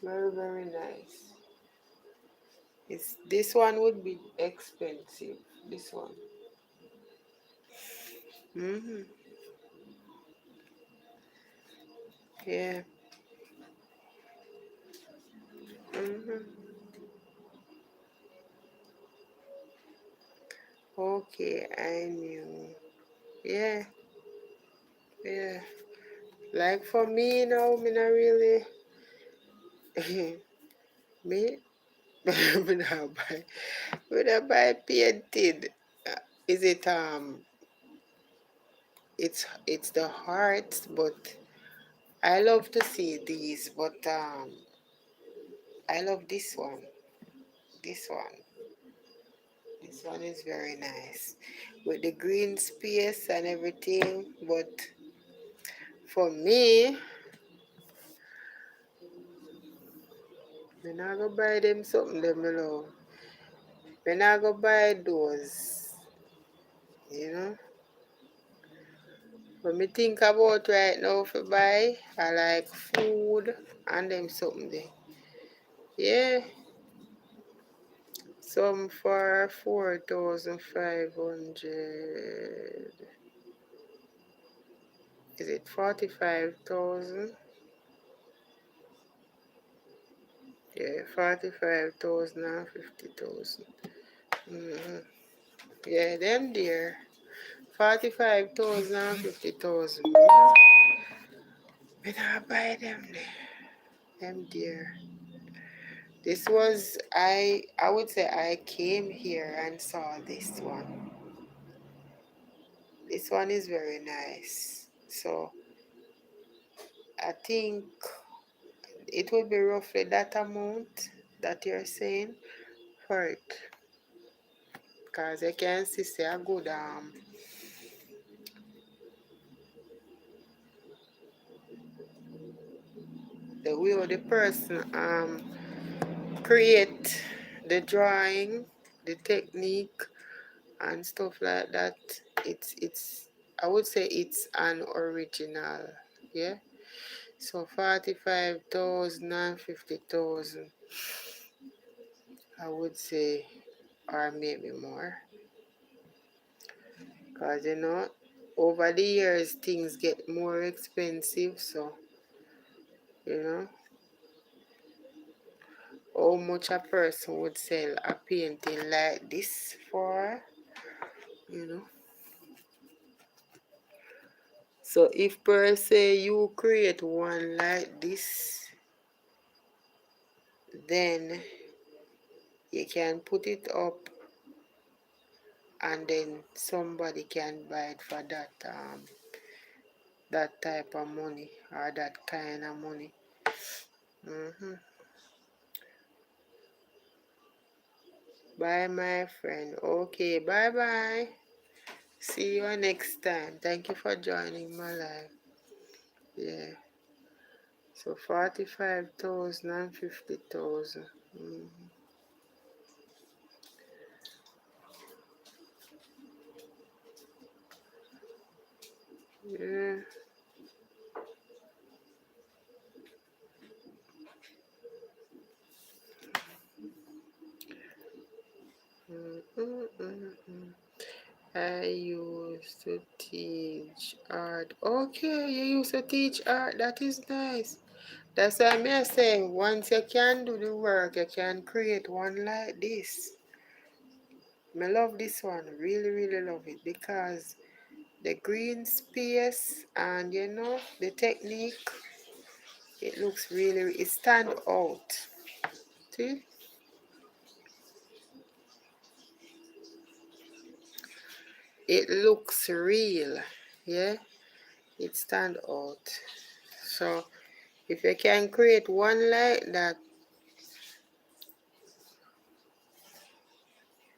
Speaker 1: very, very nice. This one would be expensive. This one. Mhm. Yeah. Mhm. Okay, I knew. Yeah. Yeah. Like for me now, me not really. Me, me not buy. Me not buy painted. Is it It's the heart, but I love to see these, but I love this one. This one. This one is very nice with the green space and everything. But for me, when I go buy them something them below. When I go buy those, you know. When me think about right now for buy, I like food and them something there. Yeah. Some for 4,500. Is it 45,000? Yeah, 45,000 and 50,000. Mm-hmm. Yeah, them dear. 45,000 and 50,000. When I buy them there. Them dear. This was I would say I came here and saw this one. This one is very nice. So I think it would be roughly that amount that you're saying for it. Because I can see say a good the way the person create the drawing, the technique and stuff like that. It's I would say it's an original. Yeah. So 45,000 and 50,000, I would say, or maybe more. Because, you know, over the years, things get more expensive. So, you know, how much a person would sell a painting like this for, you know. So, if per se you create one like this, then you can put it up and then somebody can buy it for that type of money or that kind of money. Mm-hmm. Bye, my friend. Okay, bye bye. See you next time. Thank you for joining my live. Yeah. So 45,000 and 50,000. Mm-hmm. Yeah. Mm-mm-mm-mm. I used to teach art. Okay, you used to teach art. That is nice. That's why I say once you can do the work, you can create one like this. I love this one. Really, really love it because the green space and you know the technique, it looks really, it stand out. See? It looks real. Yeah, it stand out. So if you can create one like that,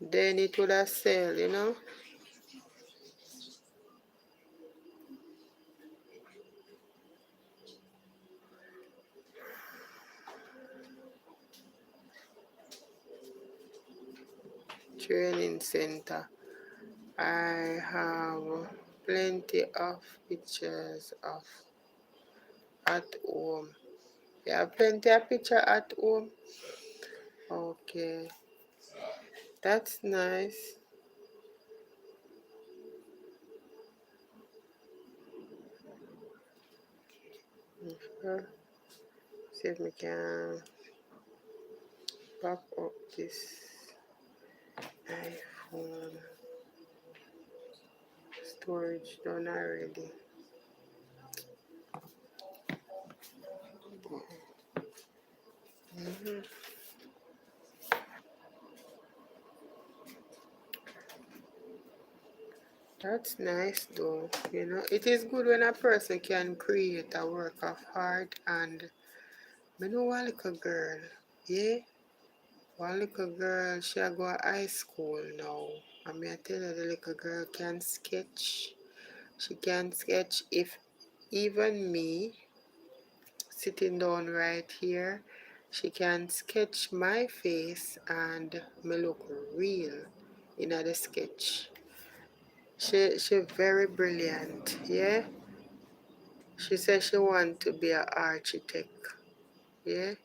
Speaker 1: then it would have sell, you know. Training center. I have plenty of pictures of at home. You have plenty of picture at home. Okay, that's nice. Okay. See if we can pop up this iPhone storage done already. Mhm. That's nice though. You know, it is good when a person can create a work of art and me know a little girl, yeah, One little girl, she a go to high school now. And me I tell her the little girl can sketch. She can sketch. If even me sitting down right here, she can sketch my face and me look real in the sketch. She very brilliant, yeah. She says she want to be an architect, yeah.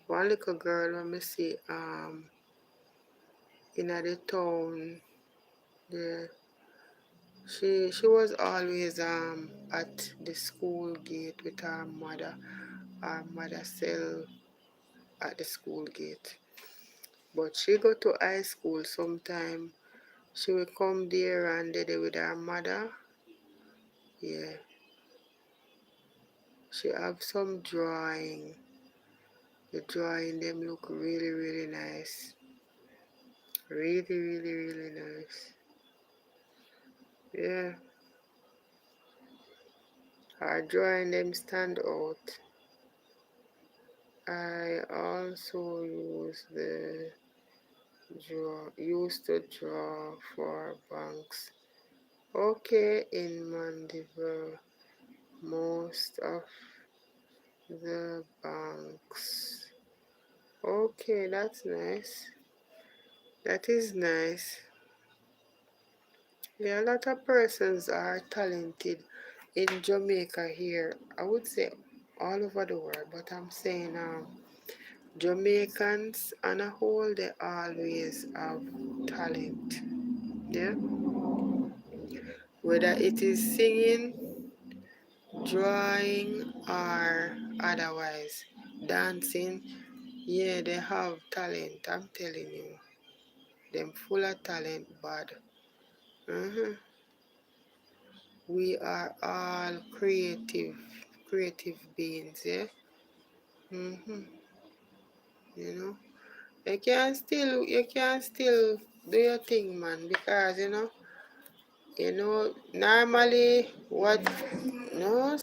Speaker 1: One little girl, let me see, in the town, yeah. She was always at the school gate with her mother. Her mother sell at the school gate. But she go to high school sometime. She will come there and there with her mother. Yeah. She have some drawing. The drawing them look really, really nice. Really, really, really nice. Yeah. Her drawing them stand out. I also used to draw for banks. Okay, in Mandeville, most of the banks. Okay, that's nice. That is nice. Yeah, a lot of persons are talented in Jamaica here. I would say all over the world, but I'm saying Jamaicans on a whole, they always have talent. Yeah, whether it is singing, drawing, or otherwise, dancing. Yeah, they have talent. I'm telling you, them full of talent, bad. Mhm. We are all creative beings, yeah. hmm You know, you can still do your thing, man, because normally what no,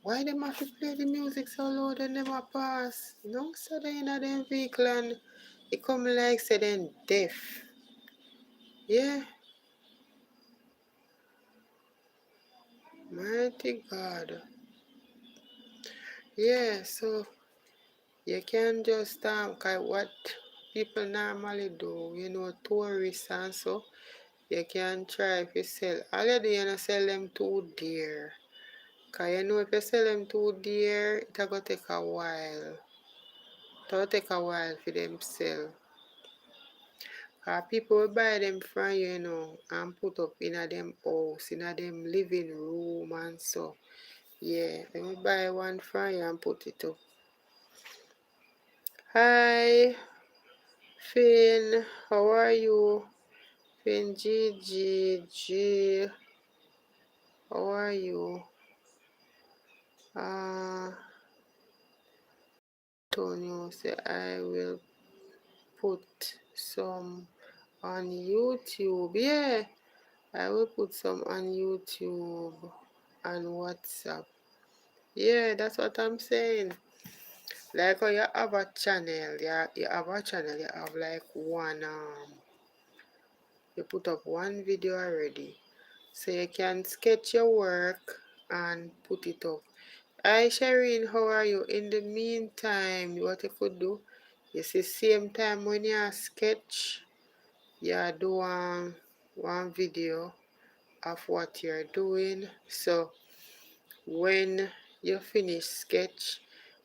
Speaker 1: why them have to play the music so loud and them a pass? No, so they in a them vehicle and it come like say them deaf. Yeah, mighty God. Yeah, so you can just cause what people normally do, tourists and so you can try if you sell. Already you know sell them too dear. Cause if you sell them too dear, it'll go take a while. It'll take a while for them sell. Cause people will buy them from you, and put up in a them house, in a them living room and so. Yeah, they will buy one from you and put it up. Hi, Finn, how are you? Finn G, how are you? Antonio say I will put some on YouTube. Yeah, I will put some on YouTube and WhatsApp. Yeah, that's what I'm saying. Like you have a channel, yeah, you have a channel, you have like one you put up one video already. So you can sketch your work and put it up. Hi Shireen, how are you? In the meantime, what you could do is the same time when you sketch, you do one video of what you're doing. So when you finish sketch,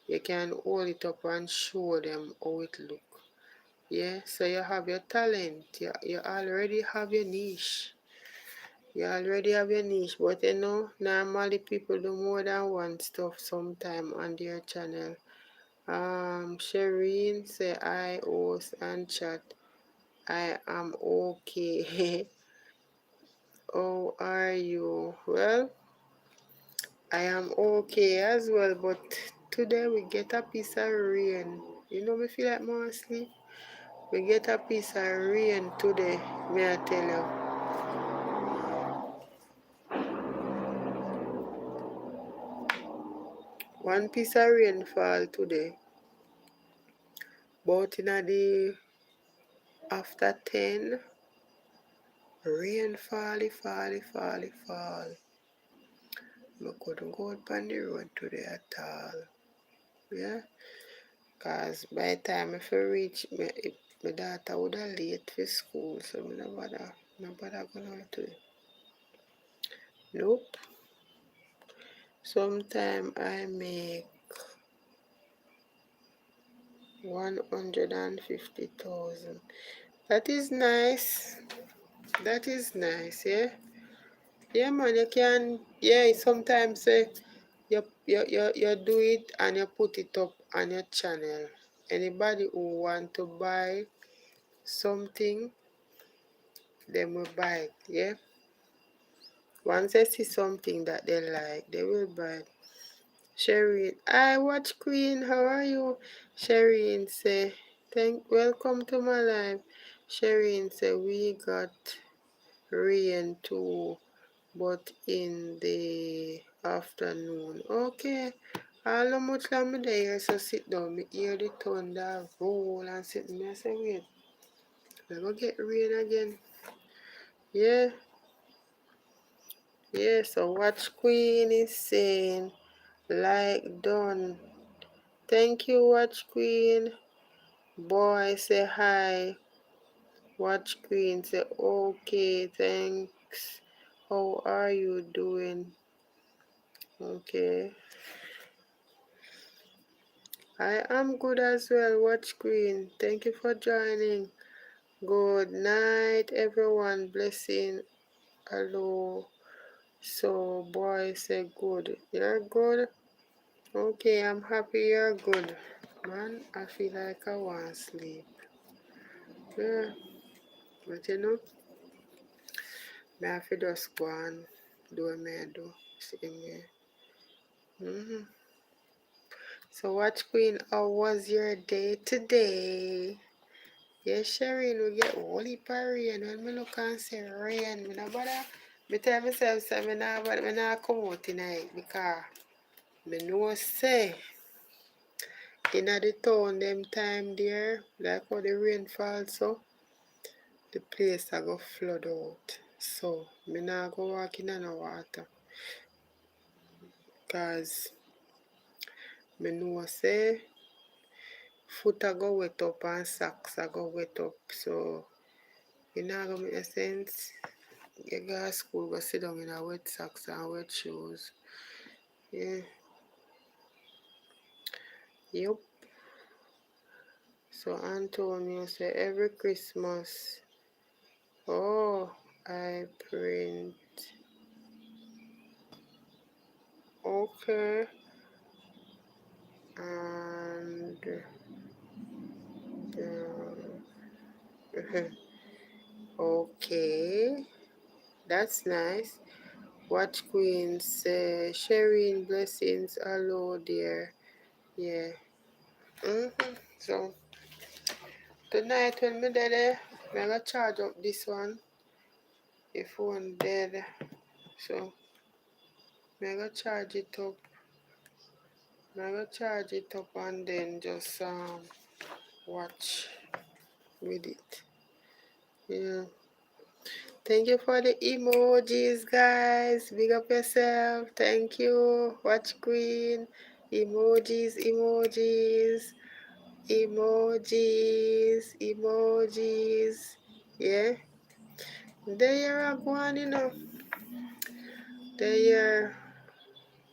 Speaker 1: you can hold it up and show them how it look. Yeah, so you have your talent. You already have your niche. You already have your niche, but normally people do more than one stuff sometime on their channel. Shireen say I host and chat. I am okay. How are you? Well, I am okay as well, but today we get a piece of rain. Me feel like more asleep. We get a piece of rain today, may I tell you. One piece of rainfall today. But in the after 10, rain fall. I couldn't go out on the road today at all. Yeah. Cause by the time I reach my daughter would have late for school, so I no bother going out today. Nope. Sometime I make 150,000. That is nice. That is nice, yeah. Yeah, man, you can. Yeah, sometimes you do it and you put it up on your channel. Anybody who want to buy something, they will buy it. Yeah. Once they see something that they like, they will buy it. Shireen, I watch Queen. How are you? Shireen say, welcome to my life. Shireen say we got rain too, but in the afternoon. Okay. All how much I'm there, so sit down, me hear the thunder roll and sit me. I say, wait, we go get rain again. Yeah, yeah, so watch Queen is saying, like done. Thank you, Watch Queen. Boy say hi. Watch Queen say okay, thanks. How are you doing? Okay. I am good as well, Watch Queen. Thank you for joining. Good night, everyone. Blessing. Hello. So, boy say good. You're good? Okay, I'm happy you're good. Man, I feel like I want to sleep. Yeah, but you know, I have to just go and do what I do. See me. So, Watch Queen, how was your day today? Yes, Shireen, we get holy rain. When I look and say rain, I no bother. I tell myself, say, I not come out tonight because I know say, in the town, them time there, like how the rain falls, so the place I go flood out. So, I not go walk in the water because I know say, foot I go wet up and socks I go wet up. So, it not go make sense. You go to school, go sit down in a wet socks and wet shoes. Yeah. Yup. So Antonio say every Christmas. Oh, I print. Okay. And okay. That's nice. Watch Queen say sharing blessings. Hello there. Yeah. So tonight when me dead, I'm gonna charge up this one. If phone dead. So I'm gonna charge it up. I'm gonna charge it up and then just watch with it. Yeah. Thank you for the emojis, guys. Big up yourself. Thank you. Watch Queen. Emojis, emojis, emojis, emojis. Yeah. There are going, you know. There.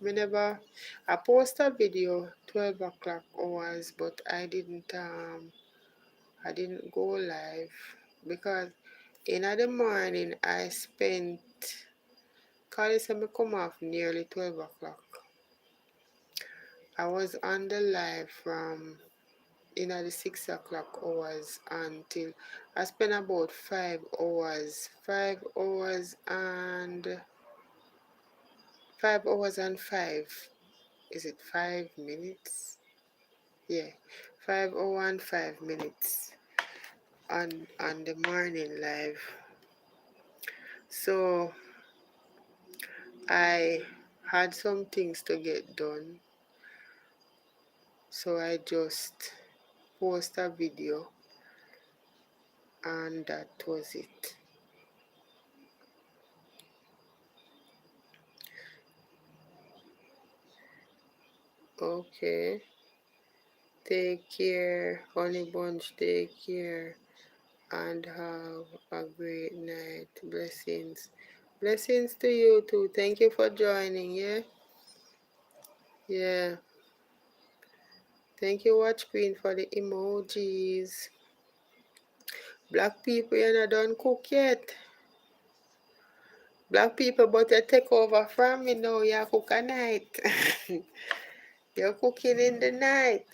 Speaker 1: Whenever I post a video 12 o'clock hours, but I didn't go live because in the morning I spent, cause I come off nearly 12 o'clock. I was on the live from in the 6 o'clock hours until I spent about 5 hours. 5 hours and 5 hours and 5. Is it 5 minutes? Yeah. 5 hours and 5 minutes on the morning live. So I had some things to get done So I just post a video and that was it. Okay. Take care, Honey Bunch. Take care and have a great night. Blessings. Blessings to you too. Thank you for joining. Yeah. Yeah. Thank you, Watch Queen, for the emojis. Black people, you're not done cook yet. Black people, but you take over from me now. You cook at night. You're cooking in the night.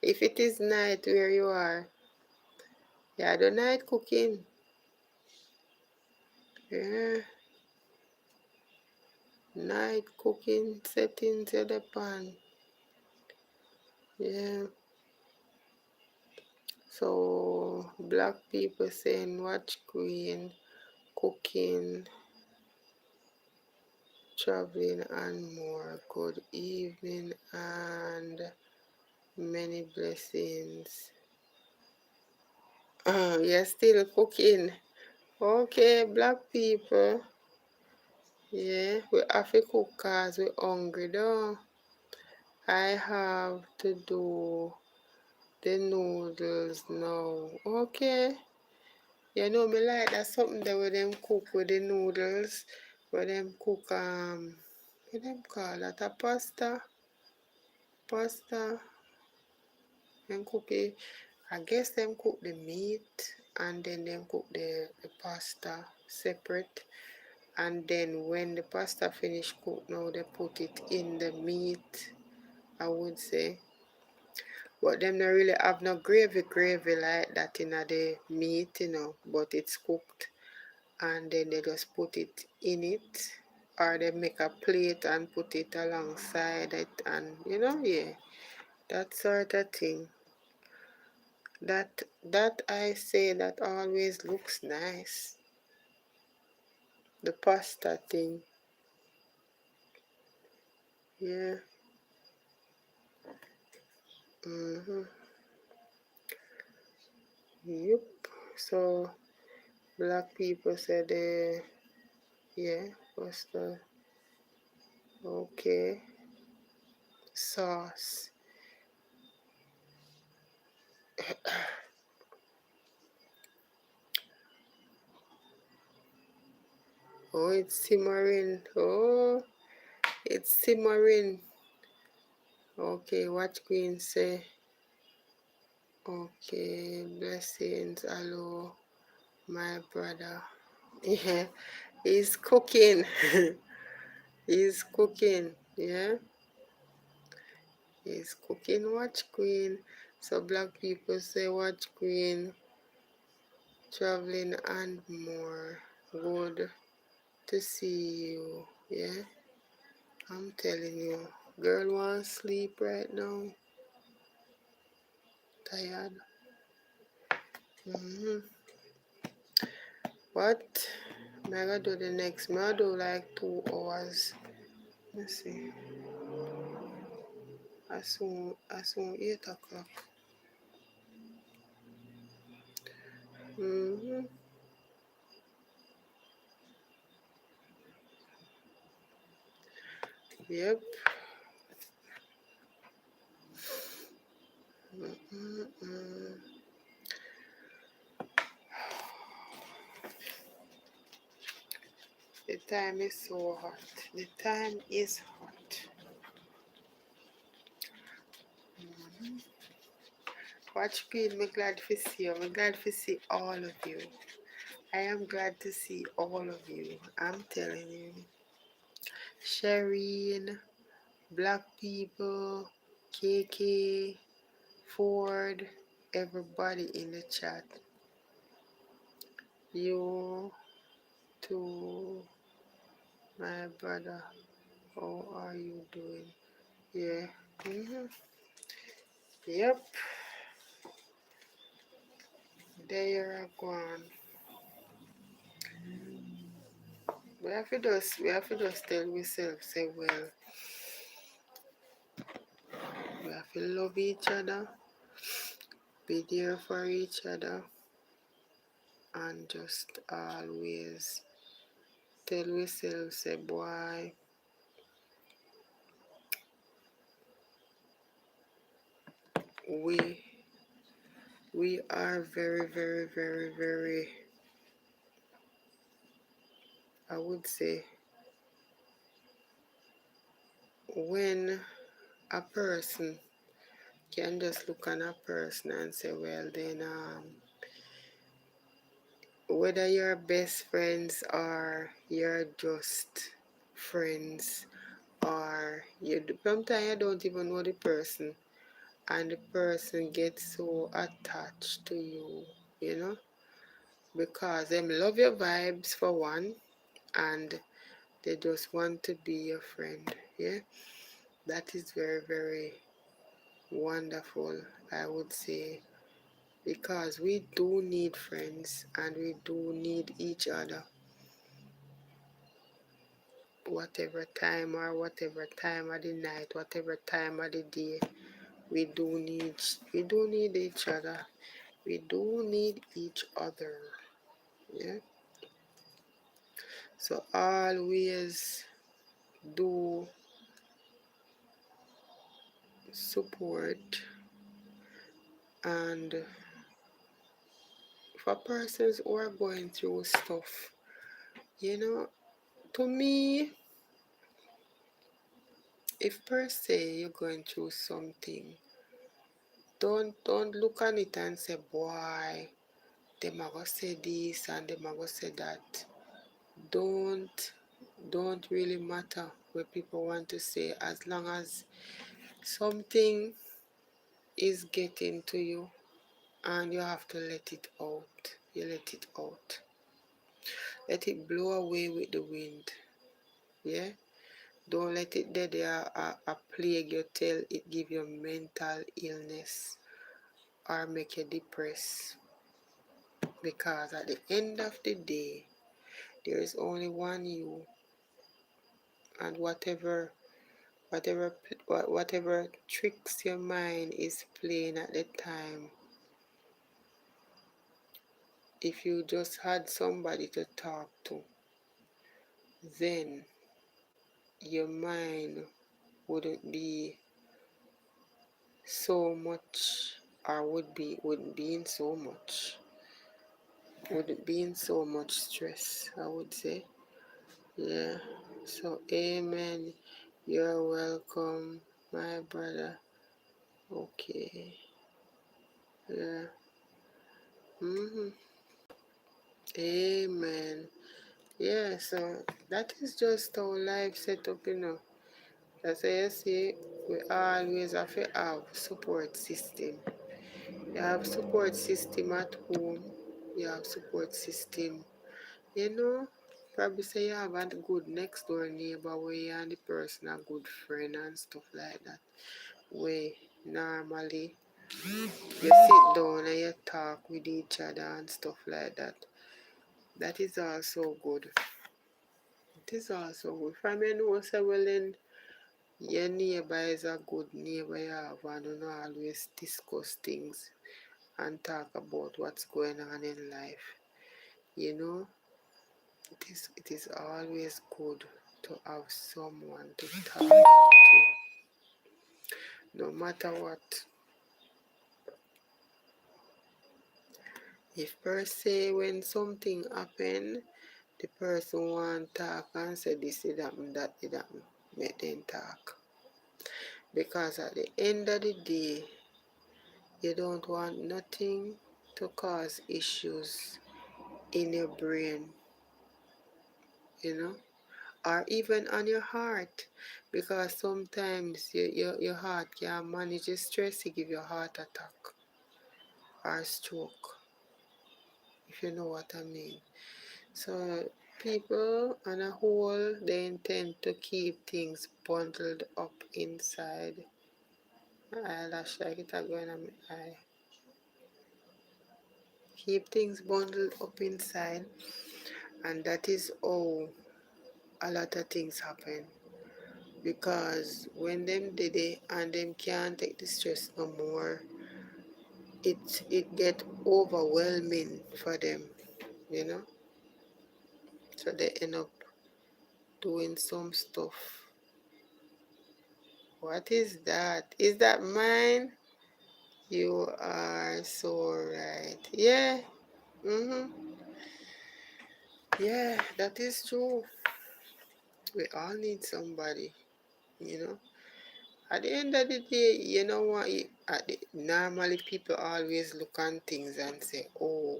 Speaker 1: If it is night where you are, yeah, the night cooking. Yeah. Night cooking settings at the pan. Yeah. So black people saying watch queen, cooking, traveling and more. Good evening and many blessings. You're still cooking. Okay, black people. Yeah, we have to cook cause we're hungry though. I have to do the noodles now. Okay. You know me like that something that where them cook with the noodles. Where them cook what them call that a pasta? Pasta. Them cook it. I guess them cook the meat and then them cook the pasta separate. And then when the pasta finish cook now they put it in the meat, I would say. But them not really have no gravy like that in the meat, you know, but it's cooked and then they just put it in it or they make a plate and put it alongside it and you know, yeah, that sort of thing. That I say that always looks nice. The pasta thing. Yeah. Mm-hmm. Yep. So black people say they, yeah, pasta. Okay. Sauce. Oh, it's simmering. Oh, it's simmering. Okay, what Queen say? Okay, blessings. Hello, my brother. Yeah, he's cooking. He's cooking. Yeah, he's cooking. Watch Queen. So black people say watch Queen, traveling and more. Good to see you. Yeah, I'm telling you. Girl wants sleep right now. Tired. What? I'm gonna do the next. I'm gonna do like 2 hours. Let's see. As soon 8 o'clock. Mm-hmm. Yep. Mm-mm-mm. The time is so hot. The time is hot. Watch Queen, I'm glad to see you. I'm glad to see all of you. I am glad to see all of you. I'm telling you. Shireen, Black People, KK, Ford, everybody in the chat. You too, my brother. How are you doing? Yeah. Yep. There you go. We have to just tell ourselves, say, well, have to love each other, be there for each other, and just always tell ourselves, say, boy, we we are very, very, very, very, I would say, when a person can just look on a person and say, well, then, whether you're best friends or you're just friends, or sometimes you don't even know the person, and the person gets so attached to you, you know, because them love your vibes for one, and they just want to be your friend. Yeah, that is very, very wonderful, I would say, because we do need friends and we do need each other, whatever time of the night, whatever time of the day. We do need each other. We do need each other. Yeah. So always do support, and for persons who are going through stuff, you know, to me, if per se you're going through something, don't look on it and say, boy, them are gonna say this and them are gonna say that. Don't really matter what people want to say, as long as something is getting to you and you have to let it out. You let it out. Let it blow away with the wind. Yeah? Don't let it dead there a plague you till it give you mental illness or make you depressed. Because at the end of the day, there is only one you, and whatever tricks your mind is playing at the time, if you just had somebody to talk to, then your mind wouldn't be so much, or wouldn't be in so much, wouldn't be in so much stress, I would say. Yeah. So amen. You're welcome, my brother. Okay. Yeah. Amen. Yeah, so that is just how life set up, you know. That's why you see, we always have to have support system. You have support system at home. You have support system, you know. Probably say you have a good next door neighbor where you and the person a good friend and stuff like that. Where normally you sit down and you talk with each other and stuff like that. That is also good. It is also good. From you know, say, well, then your neighbor is a good neighbor you have, and you know, always discuss things and talk about what's going on in life. You know, it is always good to have someone to talk to, no matter what. If per se when something happen, the person want talk and say this did happen, that did happen, make them talk. Because at the end of the day, you don't want nothing to cause issues in your brain, you know, or even on your heart. Because sometimes your heart can't manage the stress, you give you a heart attack or stroke, if you know what I mean. So people on a whole, they intend to keep things bundled up inside. My eyelash like it are going on my eye. Keep things bundled up inside, and that is how a lot of things happen. because when them did it and them can't take the stress no more, it get overwhelming for them, you know. So they end up doing some stuff. What is that? Is that mine? You are so right. Yeah. Mm-hmm. Yeah, that is true. We all need somebody, you know. At the end of the day, you know what? Normally, people always look on things and say, oh,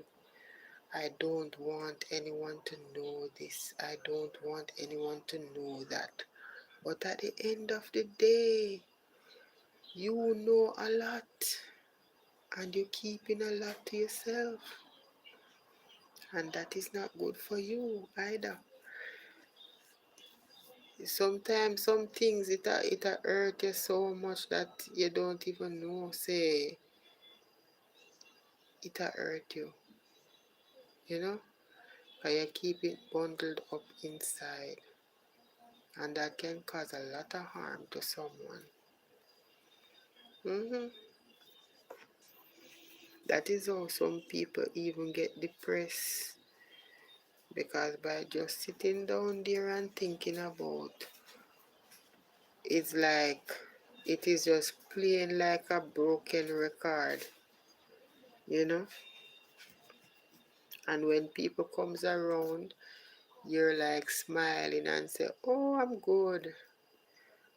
Speaker 1: I don't want anyone to know this. I don't want anyone to know that. But at the end of the day, you know a lot and you're keeping a lot to yourself. And that is not good for you either. Sometimes some things it hurt you so much that you don't even know. Say it hurt you, you know, but you keep it bundled up inside, and that can cause a lot of harm to someone. That is how some people even get depressed, because by just sitting down there and thinking about, it's like it is just playing like a broken record, you know. And when people comes around, you're like smiling and say, oh, I'm good.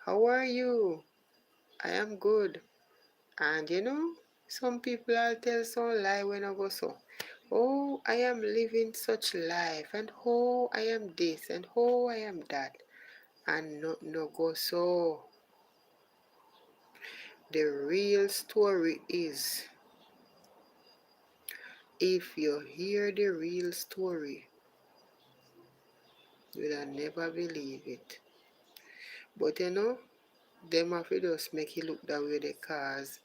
Speaker 1: How are you? I am good. And you know, some people I'll tell some lie when I go so. Oh, I am living such life, and oh, I am this, and oh, I am that. And no go so. The real story is, if you hear the real story, you'll never believe it. But you know, them have to just make it look that way because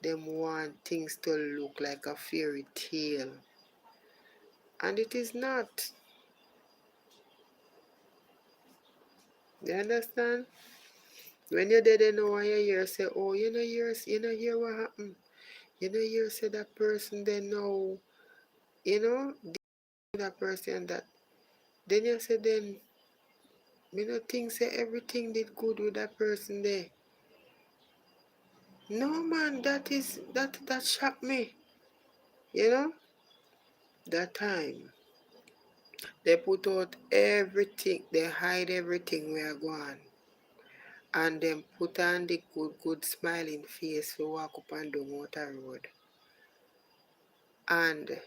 Speaker 1: them want things to look like a fairy tale. And it is not. You understand? When you're dead, you know, and you hear say, oh, you know hear what happened. You know hear say that person they know, you know, that person that. Then you say then, you know, think say everything did good with that person there. No man, that shocked me. You know? That time. They put out everything, they hide everything we are going. And then put on the good smiling face to walk up and down Water Road. And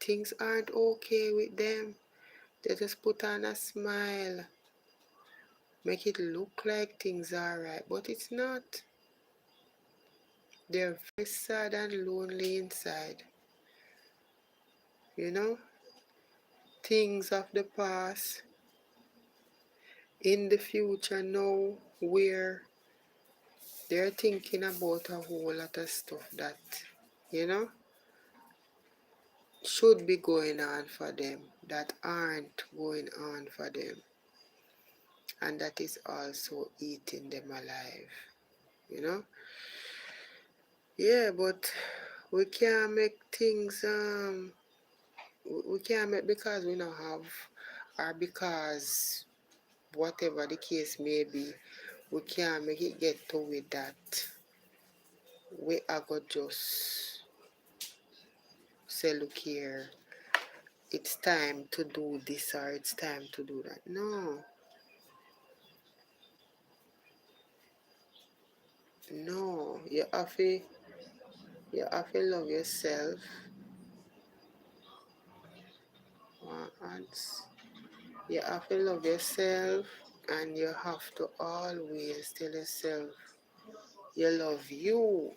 Speaker 1: things aren't okay with them. They just put on a smile, make it look like things are right, but it's not. They're very sad and lonely inside. You know, things of the past, in the future now, where they're thinking about a whole lot of stuff that, you know, should be going on for them, that aren't going on for them. And that is also eating them alive, you know. Yeah, but we can't make things, we can't make because we don't have, or because whatever the case may be, we can't make it get to with that. We are going to just say, look here, it's time to do this or it's time to do that. No, no, you have to love yourself. You have to love yourself, and you have to always tell yourself you love you.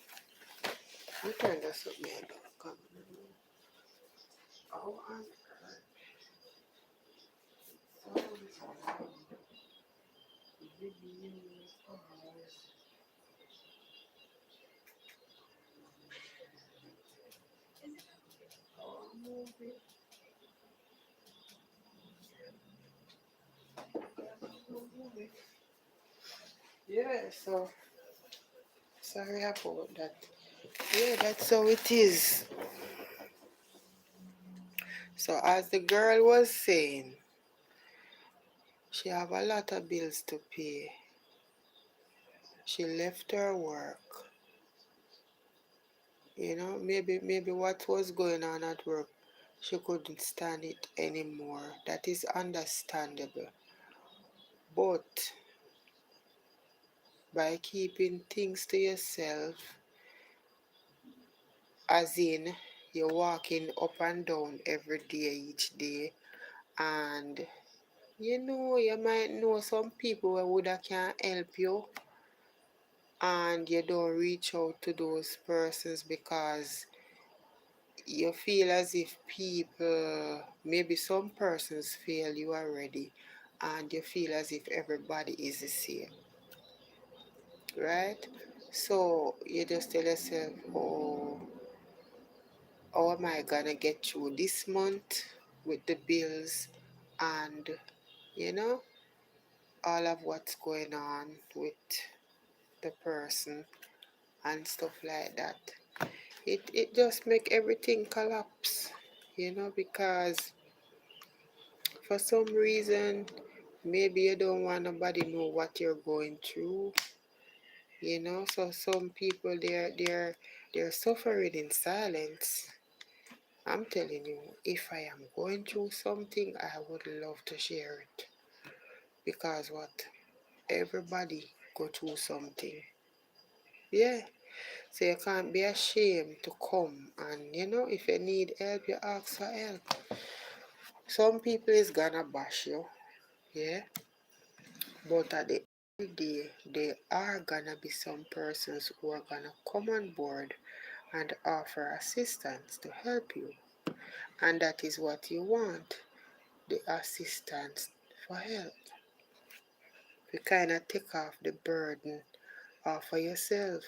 Speaker 1: You turn this up, man. Come. Oh, Yeah, so sorry about that. Yeah, that's how it is. So as the girl was saying, she have a lot of bills to pay. She left her work. Maybe what was going on at work, she couldn't stand it anymore. That is understandable. But by keeping things to yourself, as in you're walking up and down every day, each day, and you might know some people who would can help you, and you don't reach out to those persons because you feel as if people, maybe some persons fail you already, and you feel as if everybody is the same, right? So you just tell yourself, oh, how am I gonna get through this month with the bills and you know all of what's going on with the person and stuff like that. It just make everything collapse, because for some reason maybe you don't want nobody know what you're going through. So some people they're suffering in silence. I'm telling you, if I am going through something, I would love to share it. Because what? Everybody go through something. Yeah. So you can't be ashamed to come and if you need help, you ask for help. Some people is gonna bash you, yeah. But at the end of the day, there are gonna be some persons who are gonna come on board and offer assistance to help you. And that is what you want, the assistance for help. You kind of take off the burden off of yourself.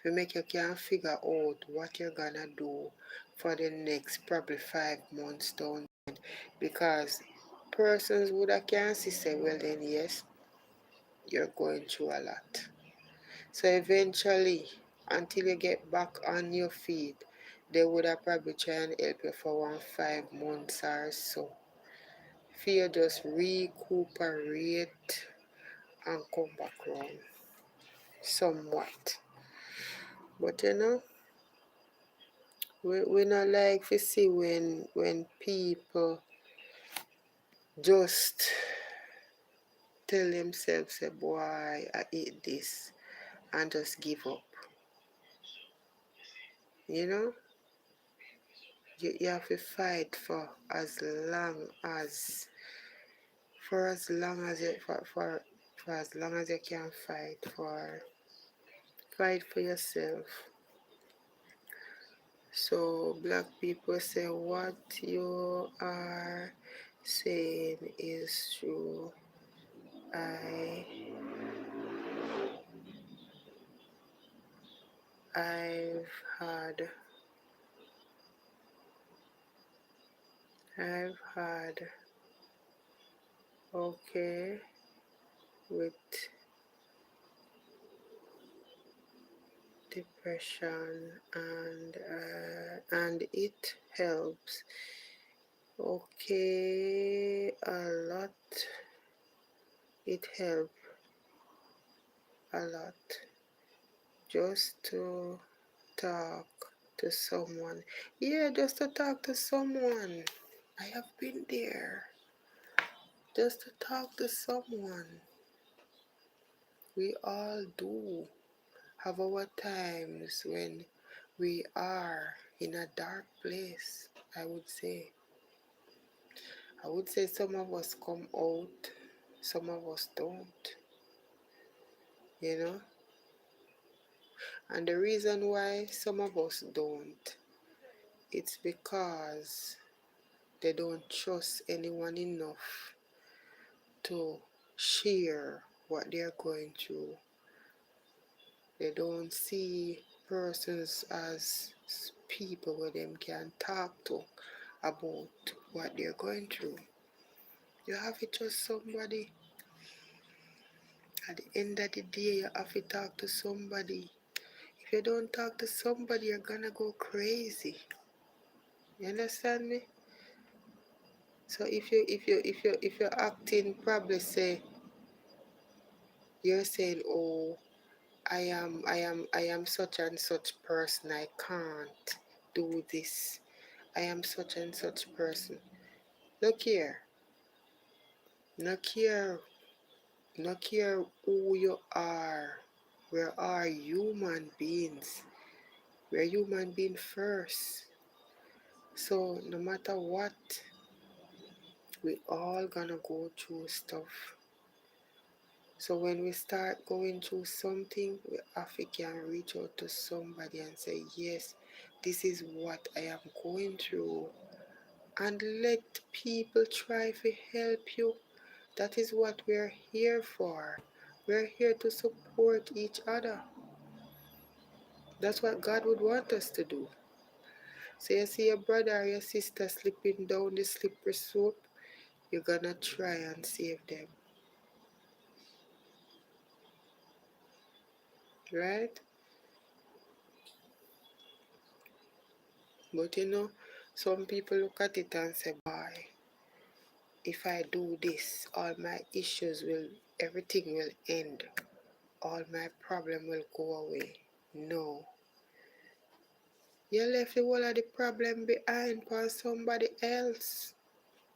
Speaker 1: You make you can figure out what you're gonna do for the next probably 5 months down. Because persons would have can see say, well then yes, you're going through a lot. So eventually, until you get back on your feet, they would have probably try and help you for 5 months or so. For you just recuperate and come back round somewhat. But we not like to see when people just tell themselves, say, boy, I eat this and just give up. You know, you have to fight for as long as you for as long as you can fight for yourself. So black people say what you are saying is true. I I've had I've had okay with depression and it helps. Okay, a lot. It helps a lot just to talk to someone. Yeah, just to talk to someone. I have been there. Just to talk to someone. We all do have our times when we are in a dark place, I would say. I would say some of us come out, some of us don't, you know. And the reason why some of us don't, it's because they don't trust anyone enough to share what they're going through. They don't see persons as people where them can talk to about what they're going through. You have to trust somebody. At the end of the day, you have to talk to somebody. If you don't talk to somebody, you're gonna go crazy. You understand me? So if you're acting, probably say you're saying, oh, I am such and such person. I can't do this. I am such and such person. Look here. Look here. Look here who you are. We are human beings. We're human being first. So no matter what, we all gonna go through stuff. So when we start going through something, we have to can reach out to somebody and say, yes, this is what I am going through. And let people try to help you. That is what we're here for. We're here to support each other. That's what God would want us to do. So you see your brother or your sister slipping down the slippery slope, you're gonna try and save them. Right? But some people look at it and say, boy, if I do this, all my issues will, everything will end. All my problem will go away. No. You left the whole of the problem behind for somebody else.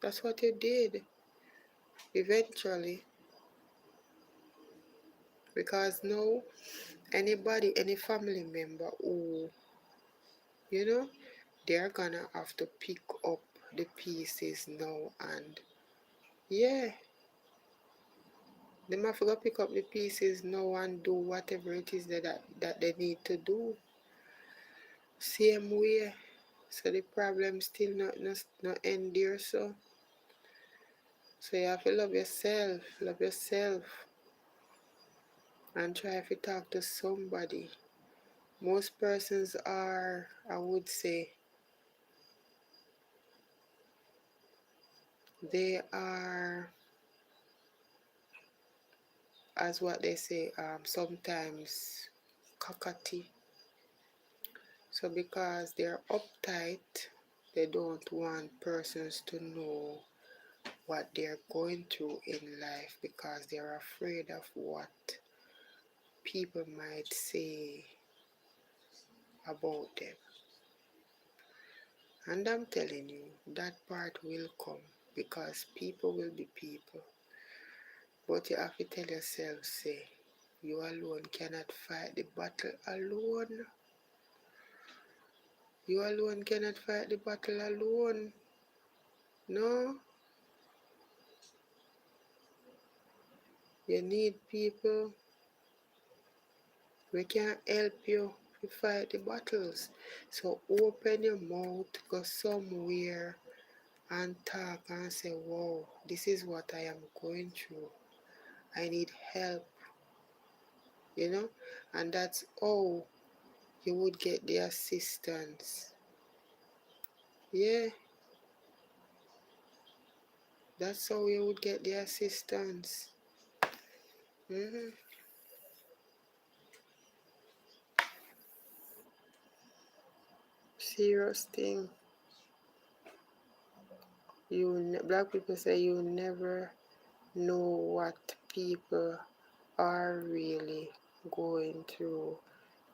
Speaker 1: That's what you did. Eventually. Because now, anybody, any family member who, they're gonna have to pick up the pieces now, and yeah, they have to pick up the pieces now and do whatever it is that they need to do. Same way. So the problem still not end there. So you have to love yourself, and try to talk to somebody. Most persons are, I would say, they are, as what they say, sometimes cockatoo. So because they're uptight, they don't want persons to know what they're going through in life because they're afraid of what people might say about them. And I'm telling you, that part will come because people will be people. But you have to tell yourself, say, you alone cannot fight the battle alone. You alone cannot fight the battle alone. No. You need people who can help you to fight the battles. So open your mouth, go somewhere and talk and say, wow, this is what I am going through. I need help. And that's how you would get the assistance. Yeah, that's how you would get the assistance. Serious thing. Black people say you never know what people are really going through.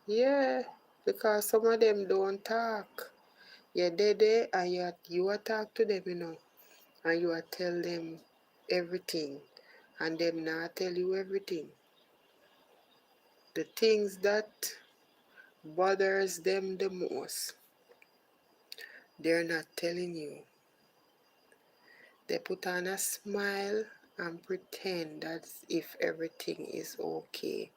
Speaker 1: Yeah, because some of them don't talk. You're there and you talk to them, and you tell them everything, and them not tell you everything. The things that bothers them the most, they're not telling you. They put on a smile and pretend as if everything is okay.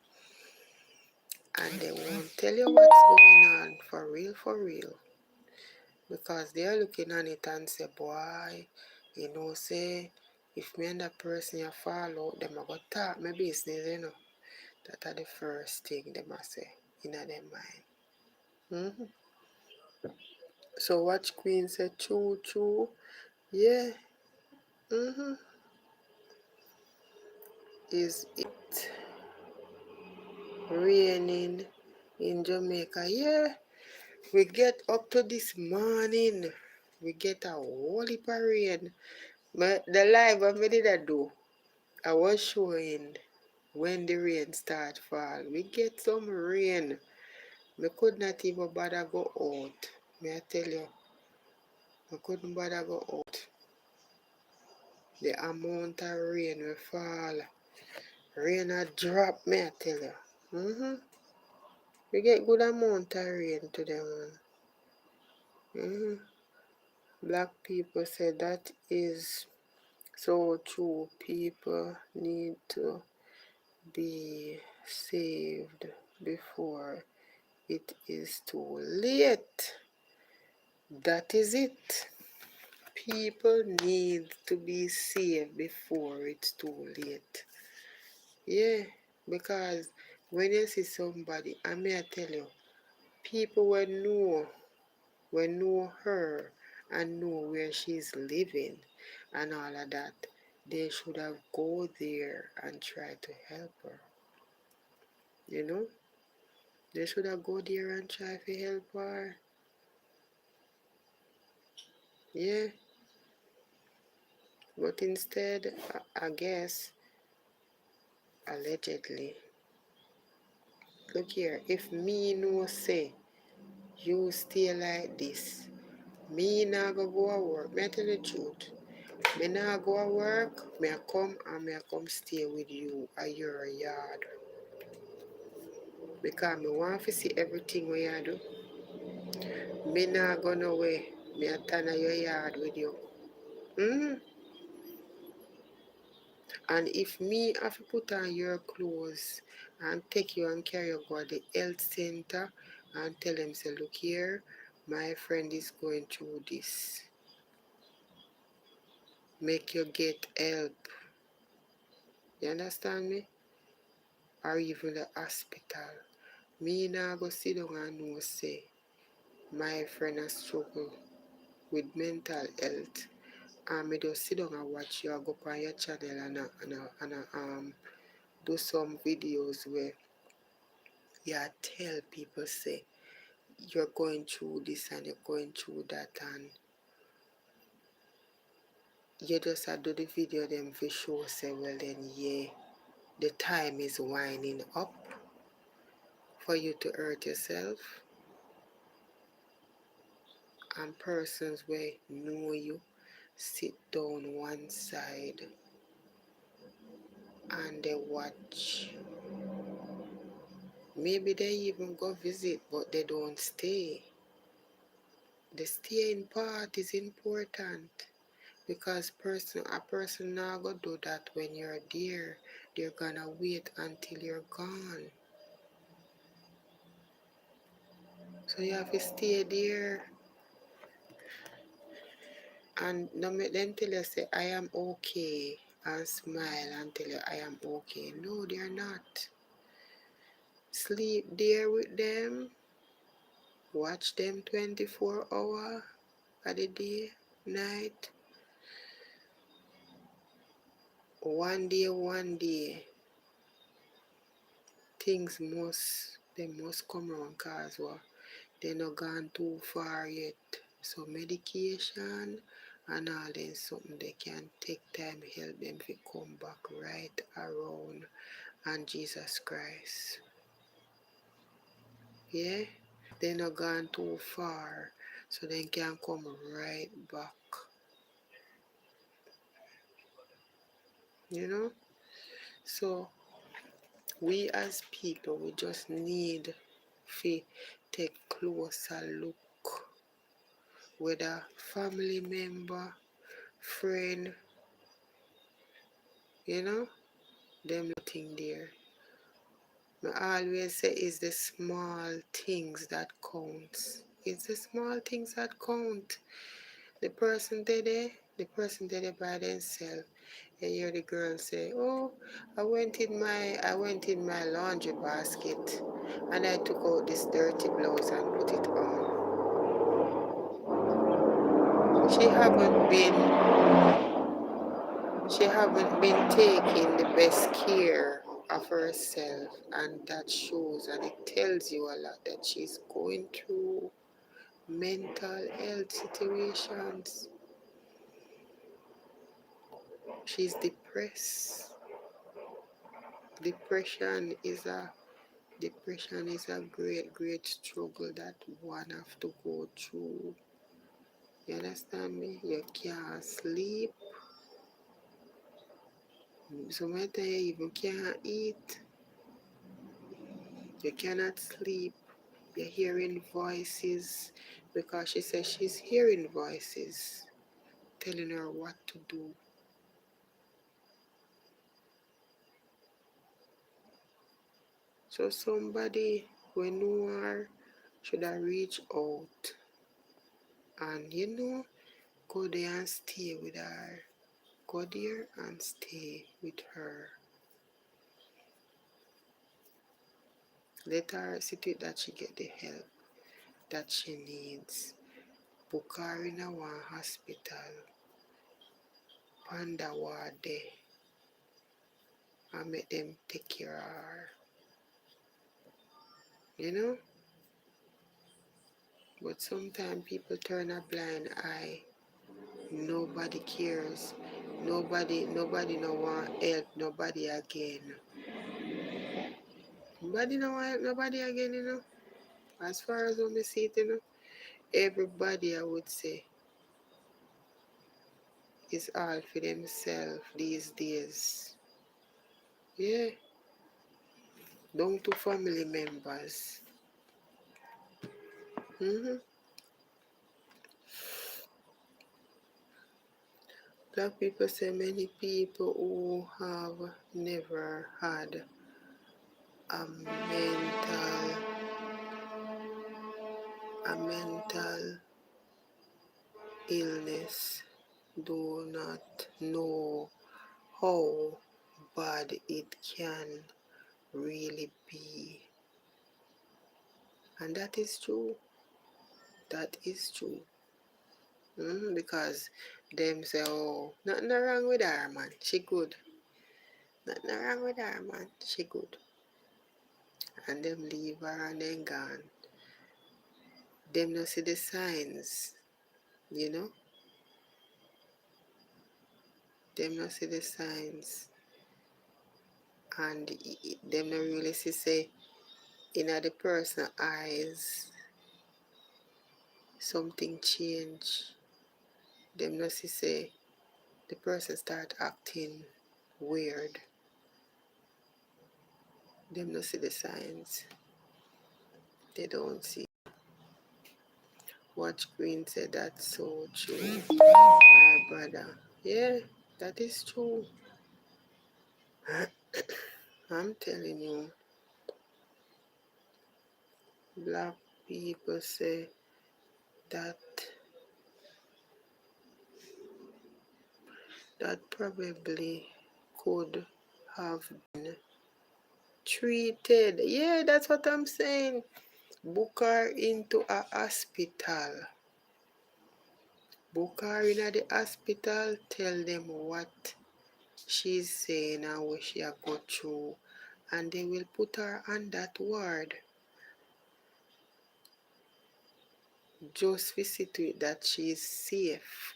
Speaker 1: And they won't tell you what's going on for real. Because they're looking on it and say, boy, say, if me and that person you fall out, them a go talk my business. That are the first thing they must say in their mind. So watch Queen say, true. Yeah. Is it. raining in Jamaica. Yeah, we get up to this morning. We get a whole heap of rain. But the live what we did I do, I was showing when the rain start fall. We get some rain. We could not even bother go out. May I tell you, I couldn't bother go out. The amount of rain will fall. Rain a drop, may I tell you. We get good amount of rain today, man. Black people say that is so true. People need to be saved before it is too late. That is it. People need to be saved before it's too late. Yeah, because when you see somebody, I may tell you, people will know her and know where she's living and all of that, they should have go there and try to help her. You know? They should have go there and try to help her. Yeah. But instead, I guess, allegedly, look here, if me no say, you stay like this, me not go to work, me tell the truth. Me not go to work, me come and me come stay with you at your yard. Because me want to see everything we you do. Me not go nowhere. Me a stand at your yard with you. And if me have to put on your clothes and take you and carry you go to the health center and tell them, say, look here, my friend is going through this. Make you get help. You understand me? Or even the hospital. Me now go sit down and know, say, my friend has struggled with mental health. And me just sit down and watch you go on your channel and do some videos where you tell people, say, you're going through this and you're going through that, and you just do the video them for sure, say, well then, yeah, the time is winding up for you to hurt yourself. And persons where know you sit down one side and they watch. Maybe they even go visit, but they don't stay. The staying part is important, because a person not gonna do that when you're there. They're gonna wait until you're gone. So you have to stay there and not make them tell you, say, I am okay, and smile and tell you I am okay. No, they're not. Sleep there with them. Watch them 24 hours of the day, night. One day, things must come around, cause what? They not gone too far yet. So medication and all that something they can take time help them to come back right around and Jesus Christ. Yeah? They not gone too far, so they can come right back. You know? So we as people, we just need to take closer look, whether family member, friend, you know, them thing there. I always say it's the small things that counts. It's the small things that count. The person there by themselves. You hear the girl say, oh, I went in my laundry basket and I took out this dirty blouse and put it on. She haven't been taking the best care of herself, and that shows and it tells you a lot that she's going through mental health situations. She's depressed. Depression is a great struggle that one have to go through. You understand me? You can't sleep. Sometimes you even can't eat. You cannot sleep. You're hearing voices because she says she's hearing voices telling her what to do. So somebody when know her should have reached out and go there and stay with her. Go there and stay with her. Let her see to it that she get the help that she needs. Book her in one hospital, panda ward there, and make them take care of her. You know? But sometimes people turn a blind eye. Nobody cares. Nobody no want help nobody again. Nobody no want help nobody again. As far as I see it, everybody I would say is all for themselves these days. Yeah. Down to family members. Black people say many people who have never had a mental illness do not know how bad it can really be. And that is true. That is true. Because them say, oh, nothing wrong with her, man. She good. Nothing wrong with her, man. She good. And them leave her and then gone. Them not see the signs, you know? Them not see the signs. And them not really see say in the person's eyes something change. Them not see say the person start acting weird. Them not see the signs. They don't see. Watch Green said that's so true. My brother. Yeah, that is true. I'm telling you. Black people say that probably could have been treated. Yeah, that's what I'm saying. Book her into a hospital. Book her in the hospital. Tell them what she's saying and what she has go through. And they will put her on that ward. Just to see to it that she's safe.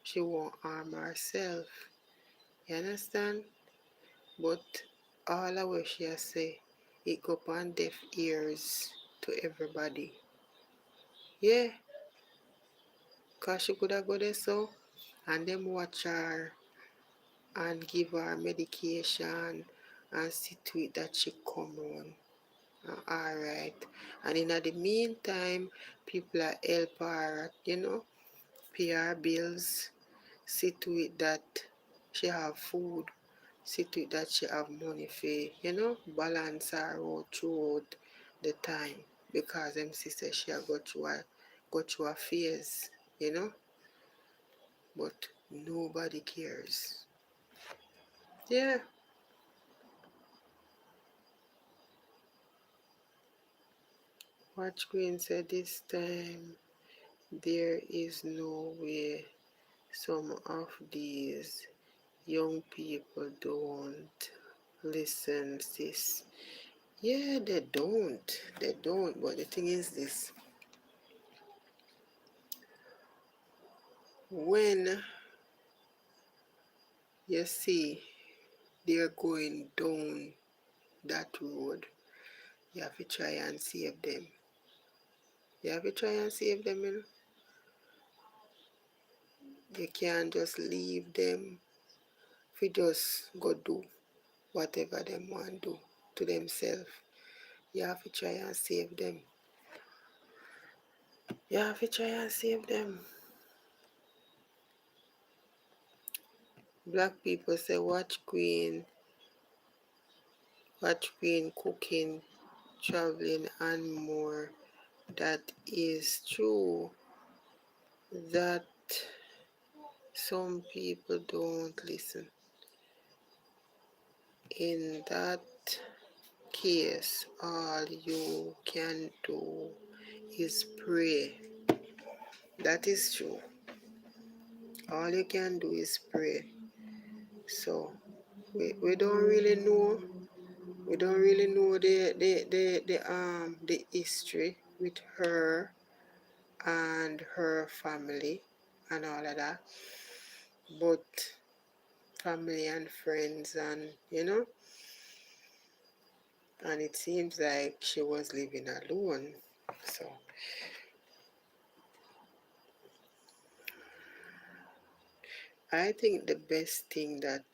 Speaker 1: She won't harm herself. You understand? But all of what she has say, it go on deaf ears to everybody. Yeah, cause she could have go there so, and them watch her and give her medication and see to it that she come on. Alright. And in the meantime, people are help her, pay her bills, see to it that she have food, see to it that she have money for, balance her out throughout the time. Because them sister she have go through a phase. But nobody cares. Yeah. Watch Green said this time there is no way some of these young people don't listen, sis. Yeah, they don't. They don't. But the thing is this. When you see they're going down that road, you have to try and save them. You have to try and save them, you know. You can't just leave them if you just go do whatever they want to do to themselves. You have to try and save them. You have to try and save them. Black people say watch Queen cooking, traveling and more. That is true. That some people don't listen. In that case, all you can do is pray. That is true. All you can do is pray. So we don't really know. We don't really know the history with her and her family and all of that. But family and friends and and it seems like she was living alone. So I think the best thing that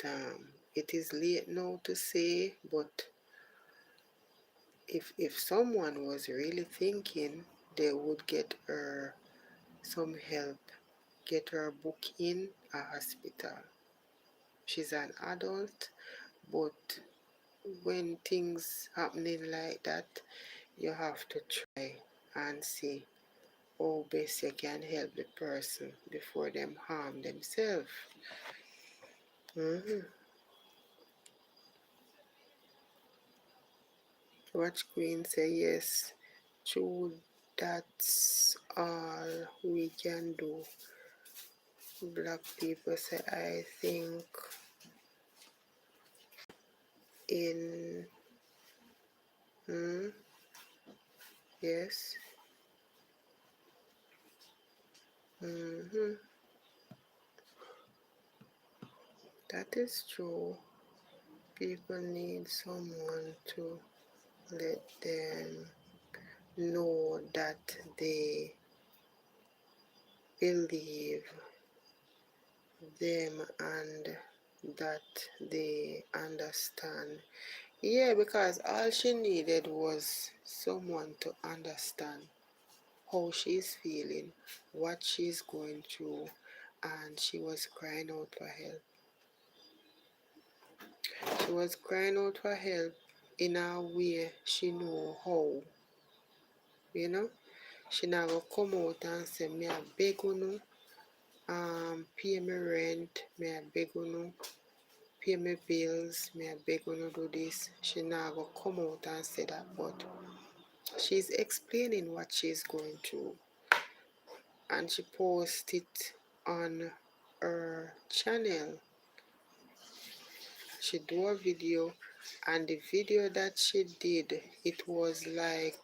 Speaker 1: it is late now to say, but if someone was really thinking, they would get her some help, get her book in a hospital. She's an adult, but when things happening like that, you have to try and see how best you can help the person before them harm themselves. Watch Queen say yes. True, that's all we can do. Black people say I think in yes. That is true. People need someone to let them know that they believe them and that they understand. Yeah, because all she needed was someone to understand how she's feeling, what she's going through, and she was crying out for help. She was crying out for help in a way she knew how, you know. She never come out and say, me I beg you, pay me rent, me I beg you, pay me bills, me I beg you do this. She never come out and say that, but she's explaining what she's going through, and she posts it on her channel. She do a video, and the video that she did, it was like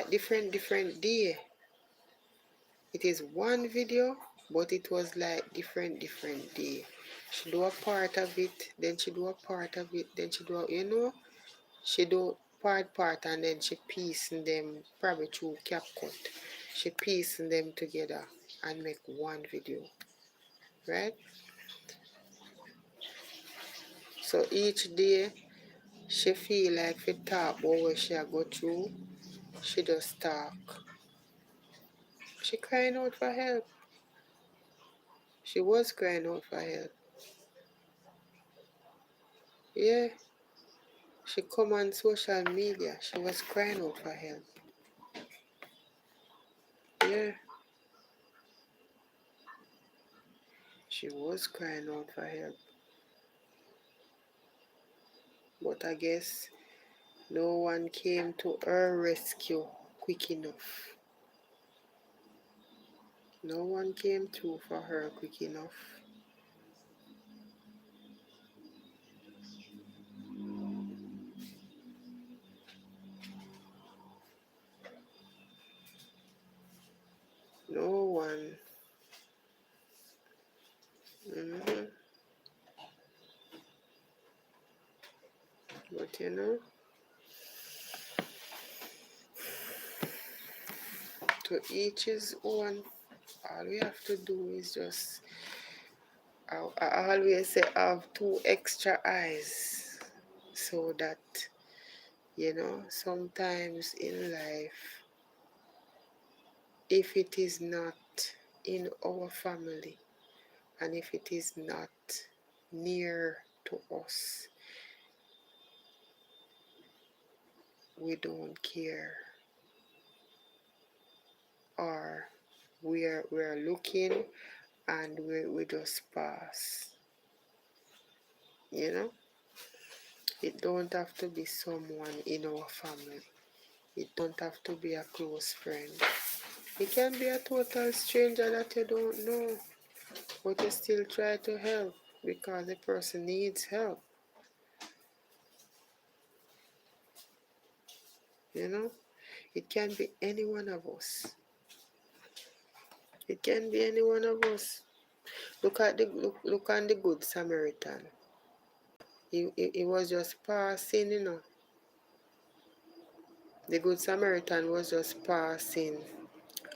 Speaker 1: different day. It is one video, but it was like different day. She do a part of it, then she do a part of it, then she do she do part and then she piecing them probably through CapCut. She piecing them together and make one video, right? So each day she feel like she talk about what she go through, she just talk. She crying out for help. She was crying out for help. Yeah, she come on social media. She was crying out for help. Yeah, she was crying out for help. But I guess no one came to her rescue quick enough. No one came through for her quick enough. But you know, to each his own. All we have to do is just, I always say, have two extra eyes so that, you know, sometimes in life, if it is not in our family and if it is not near to us, we don't care, or we're looking and we just pass. You know, it don't have to be someone in our family. It don't have to be a close friend. It can be a total stranger that you don't know, but you still try to help because the person needs help. You know, it can be any one of us. It can be any one of us. Look on the Good Samaritan. He was just passing, you know. The Good Samaritan was just passing.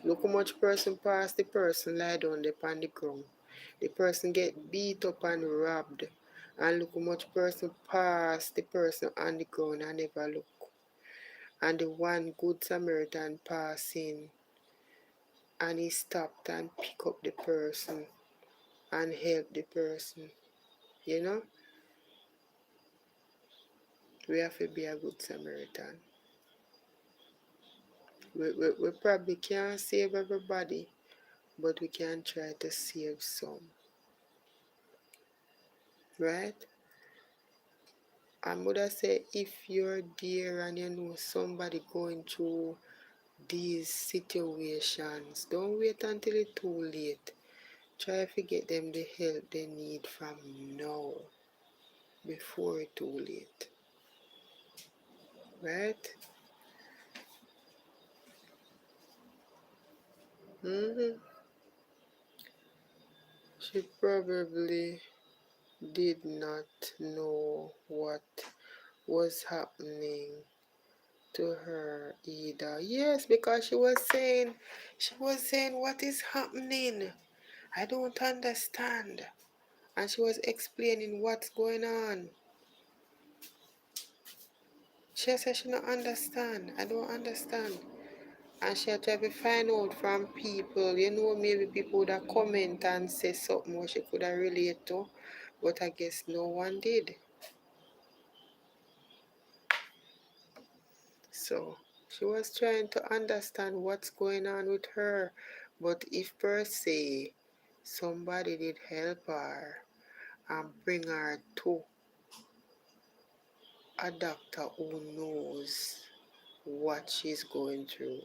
Speaker 1: Look how much person pass the person lie down upon the ground. The person get beat up and robbed. And look how much person pass the person on the ground and never look. And the one Good Samaritan passing and he stopped and pick up the person and help the person. You know, we have to be a Good Samaritan. We probably can't save everybody, but we can try to save some. Right? I would say if you're there and you know somebody going through these situations, don't wait until it's too late. Try to get them the help they need from now, before it's too late. Right? Mm-hmm. She probably did not know what was happening to her either. Yes, because she was saying what is happening. I don't understand. And she was explaining what's going on. She said she don't understand. I don't understand. And she had to find out from people, you know, maybe people that comment and say something what she could have relate to. But I guess no one did. So she was trying to understand what's going on with her. But if per se somebody did help her and bring her to a doctor who knows what she's going through,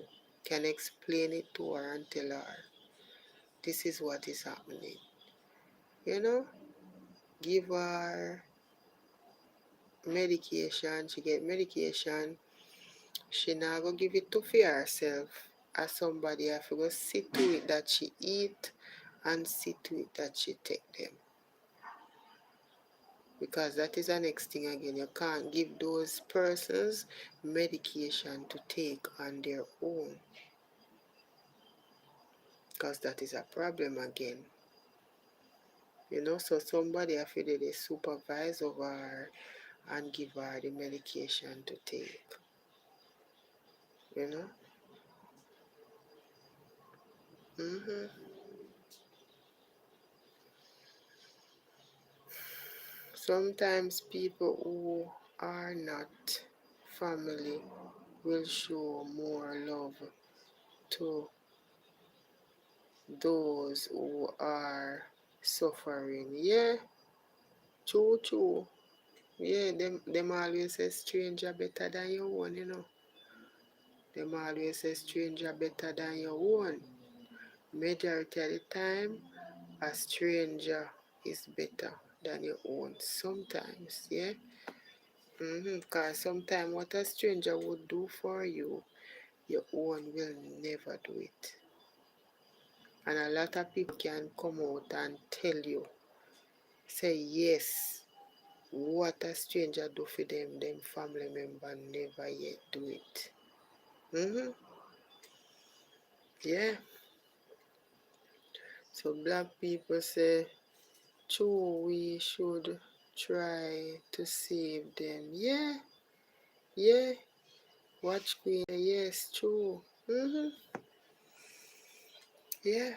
Speaker 1: can explain it to her and tell her this is what is happening. You know, give her medication, she get medication, she not go give it to for herself. As somebody have to go see to it that she eat and see to it that she take them. Because that is the next thing again. You can't give those persons medication to take on their own. Because that is a problem again. You know, so somebody have to they supervise over her and give her the medication to take. You know? Sometimes people who are not family will show more love to those who are suffering. Yeah, true, true. Yeah, them always say stranger better than your own, you know. Them always say stranger better than your own. Majority of the time, a stranger is better than your own. Sometimes, yeah. Because sometimes what a stranger would do for you, your own will never do it. And a lot of people can come out and tell you, say yes, what a stranger do for them family member never yet do it. Yeah. So black people say, true, we should try to save them. Yeah, yeah. Watch Queen, yes, true. Yeah.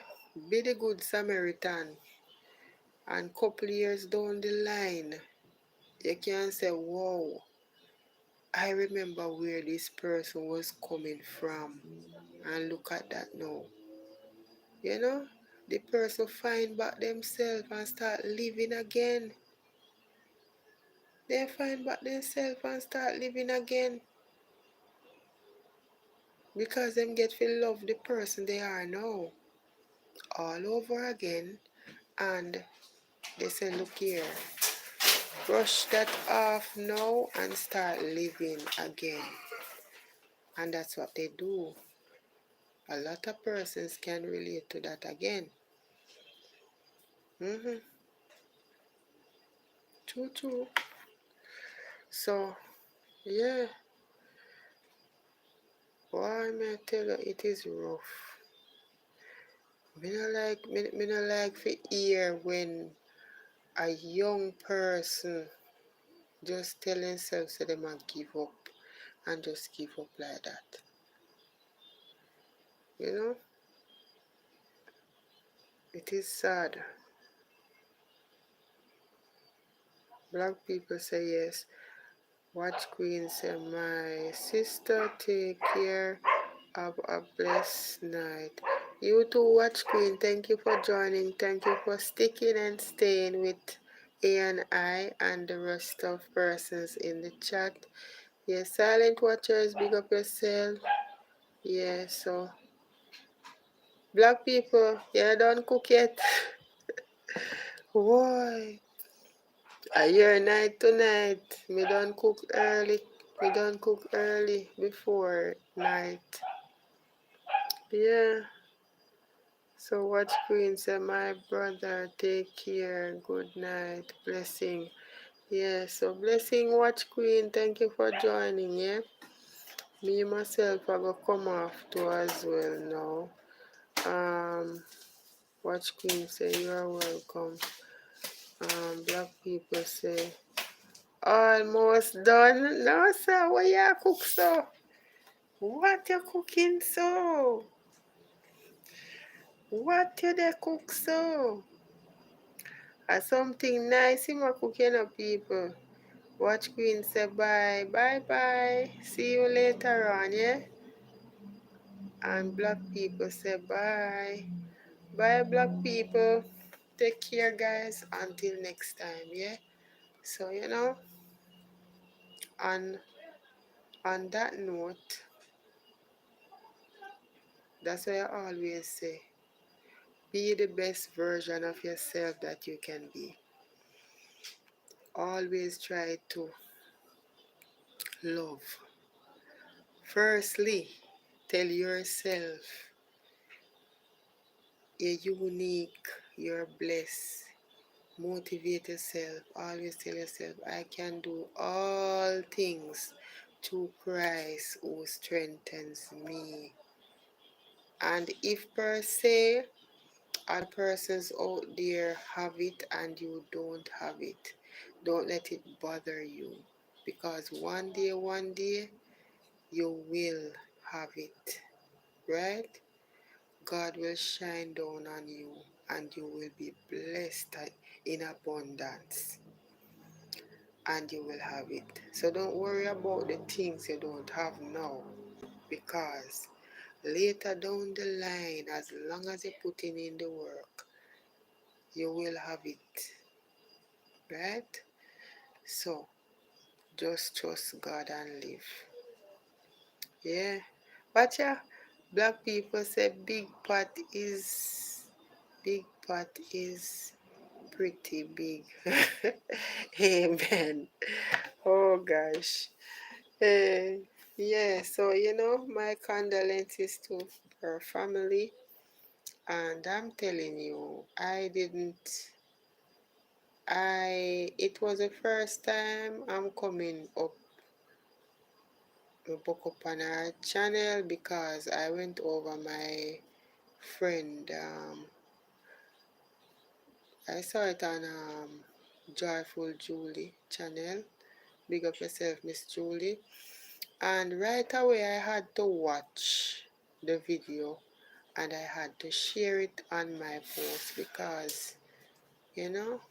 Speaker 1: Be the good Samaritan. And couple years down the line, you can say, wow, I remember where this person was coming from. And look at that now. You know, the person find back themselves and start living again. They find back themselves and start living again. Because them get to love the person they are now. All over again. And they say, look here, brush that off now and start living again. And that's what they do. A lot of persons can relate to that again. True, true. So, yeah, why may I tell you, it is rough. Me no like to hear when a young person just tell themselves that they might give up and just give up like that. You know, it is sad. Black people say yes. Watch Queen say, my sister, take care. Have a blessed night. You too, Watch Queen. Thank you for joining. Thank you for sticking and staying with A and I and the rest of persons in the chat. Yes, silent watchers, big up yourself. Yeah, so black people, you don't cook yet. Why? A year night tonight. Me don't cook early. Me don't cook early before night. Yeah. So watch Queen say, my brother, take care. Good night. Blessing. Yeah, so blessing, watch Queen. Thank you for joining, yeah. Me myself I go come off too as well now. Watch Queen say you are welcome. Black people say almost done. No sir, what you cook so? What you cooking so? What you dey cook so? Something nice you cooking up people. Watch Queen say bye. Bye bye. See you later on, yeah? And black people say bye. Bye black people. Take care guys until next time, yeah? So on on that note, that's why I always say, be the best version of yourself that you can be. Always try to love. Firstly, tell yourself you're unique, you're blessed. Motivate yourself. Always tell yourself, I can do all things through Christ who strengthens me. And if per se other persons out there have it and you don't have it, don't let it bother you. Because one day, you will have it. Right? God will shine down on you and you will be blessed in abundance. And you will have it. So don't worry about the things you don't have now. Because later down the line, as long as you're putting in the work, you will have it. Right? So just trust God and live. Yeah. But yeah, black people say big pot is pretty big. Amen. Oh gosh. Uh, yeah, so my condolences to her family, and I'm telling you, I didn't it was the first time I'm coming up on our channel because I went over my friend. I saw it on Joyful Julie channel. Big up yourself, Miss Julie. And right away I had to watch the video and I had to share it on my post because you know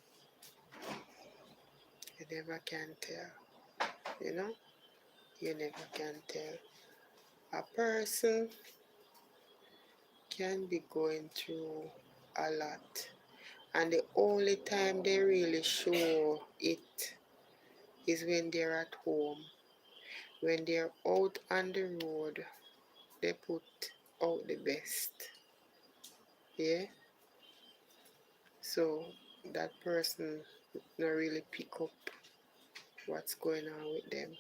Speaker 1: you never can tell. You know, you never can tell. A person can be going through a lot, and the only time they really show it is when they're at home. When they're out on the road, they put out the best. Yeah, so that person not really pick up what's going on with them,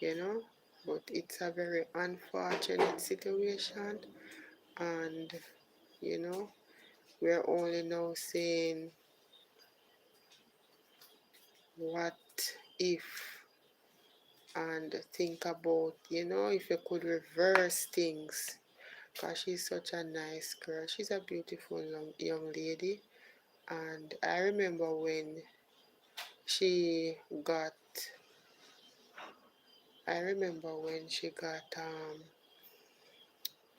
Speaker 1: you know. But it's a very unfortunate situation, and you know, we're only now saying what if, and think about, you know, if you could reverse things. Because she's such a nice girl. She's a beautiful young lady. And I remember when she got, I remember when she got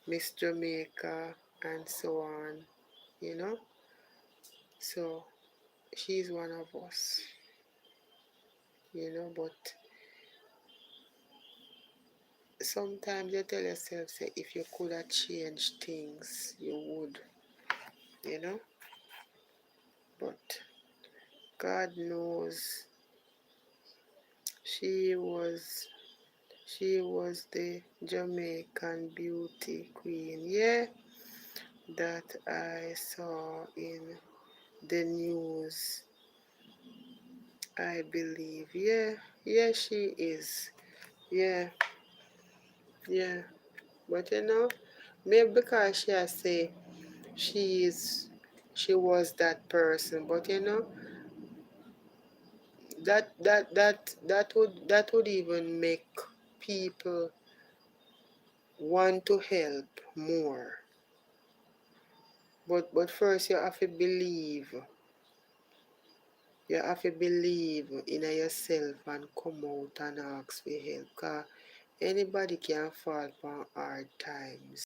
Speaker 1: Miss Jamaica and so on, you know. So she's one of us, you know. But sometimes you tell yourself, say, if you could have changed things, you would, you know. But God knows she was she was the Jamaican beauty queen, yeah, that I saw in the news, I believe. Yeah, yeah, she is. Yeah, yeah. But you know, maybe because she has say she was that person, but you know, that would even make people want to help more. But first you have to believe. You have to believe in yourself and come out and ask for help. Cause anybody can fall upon hard times.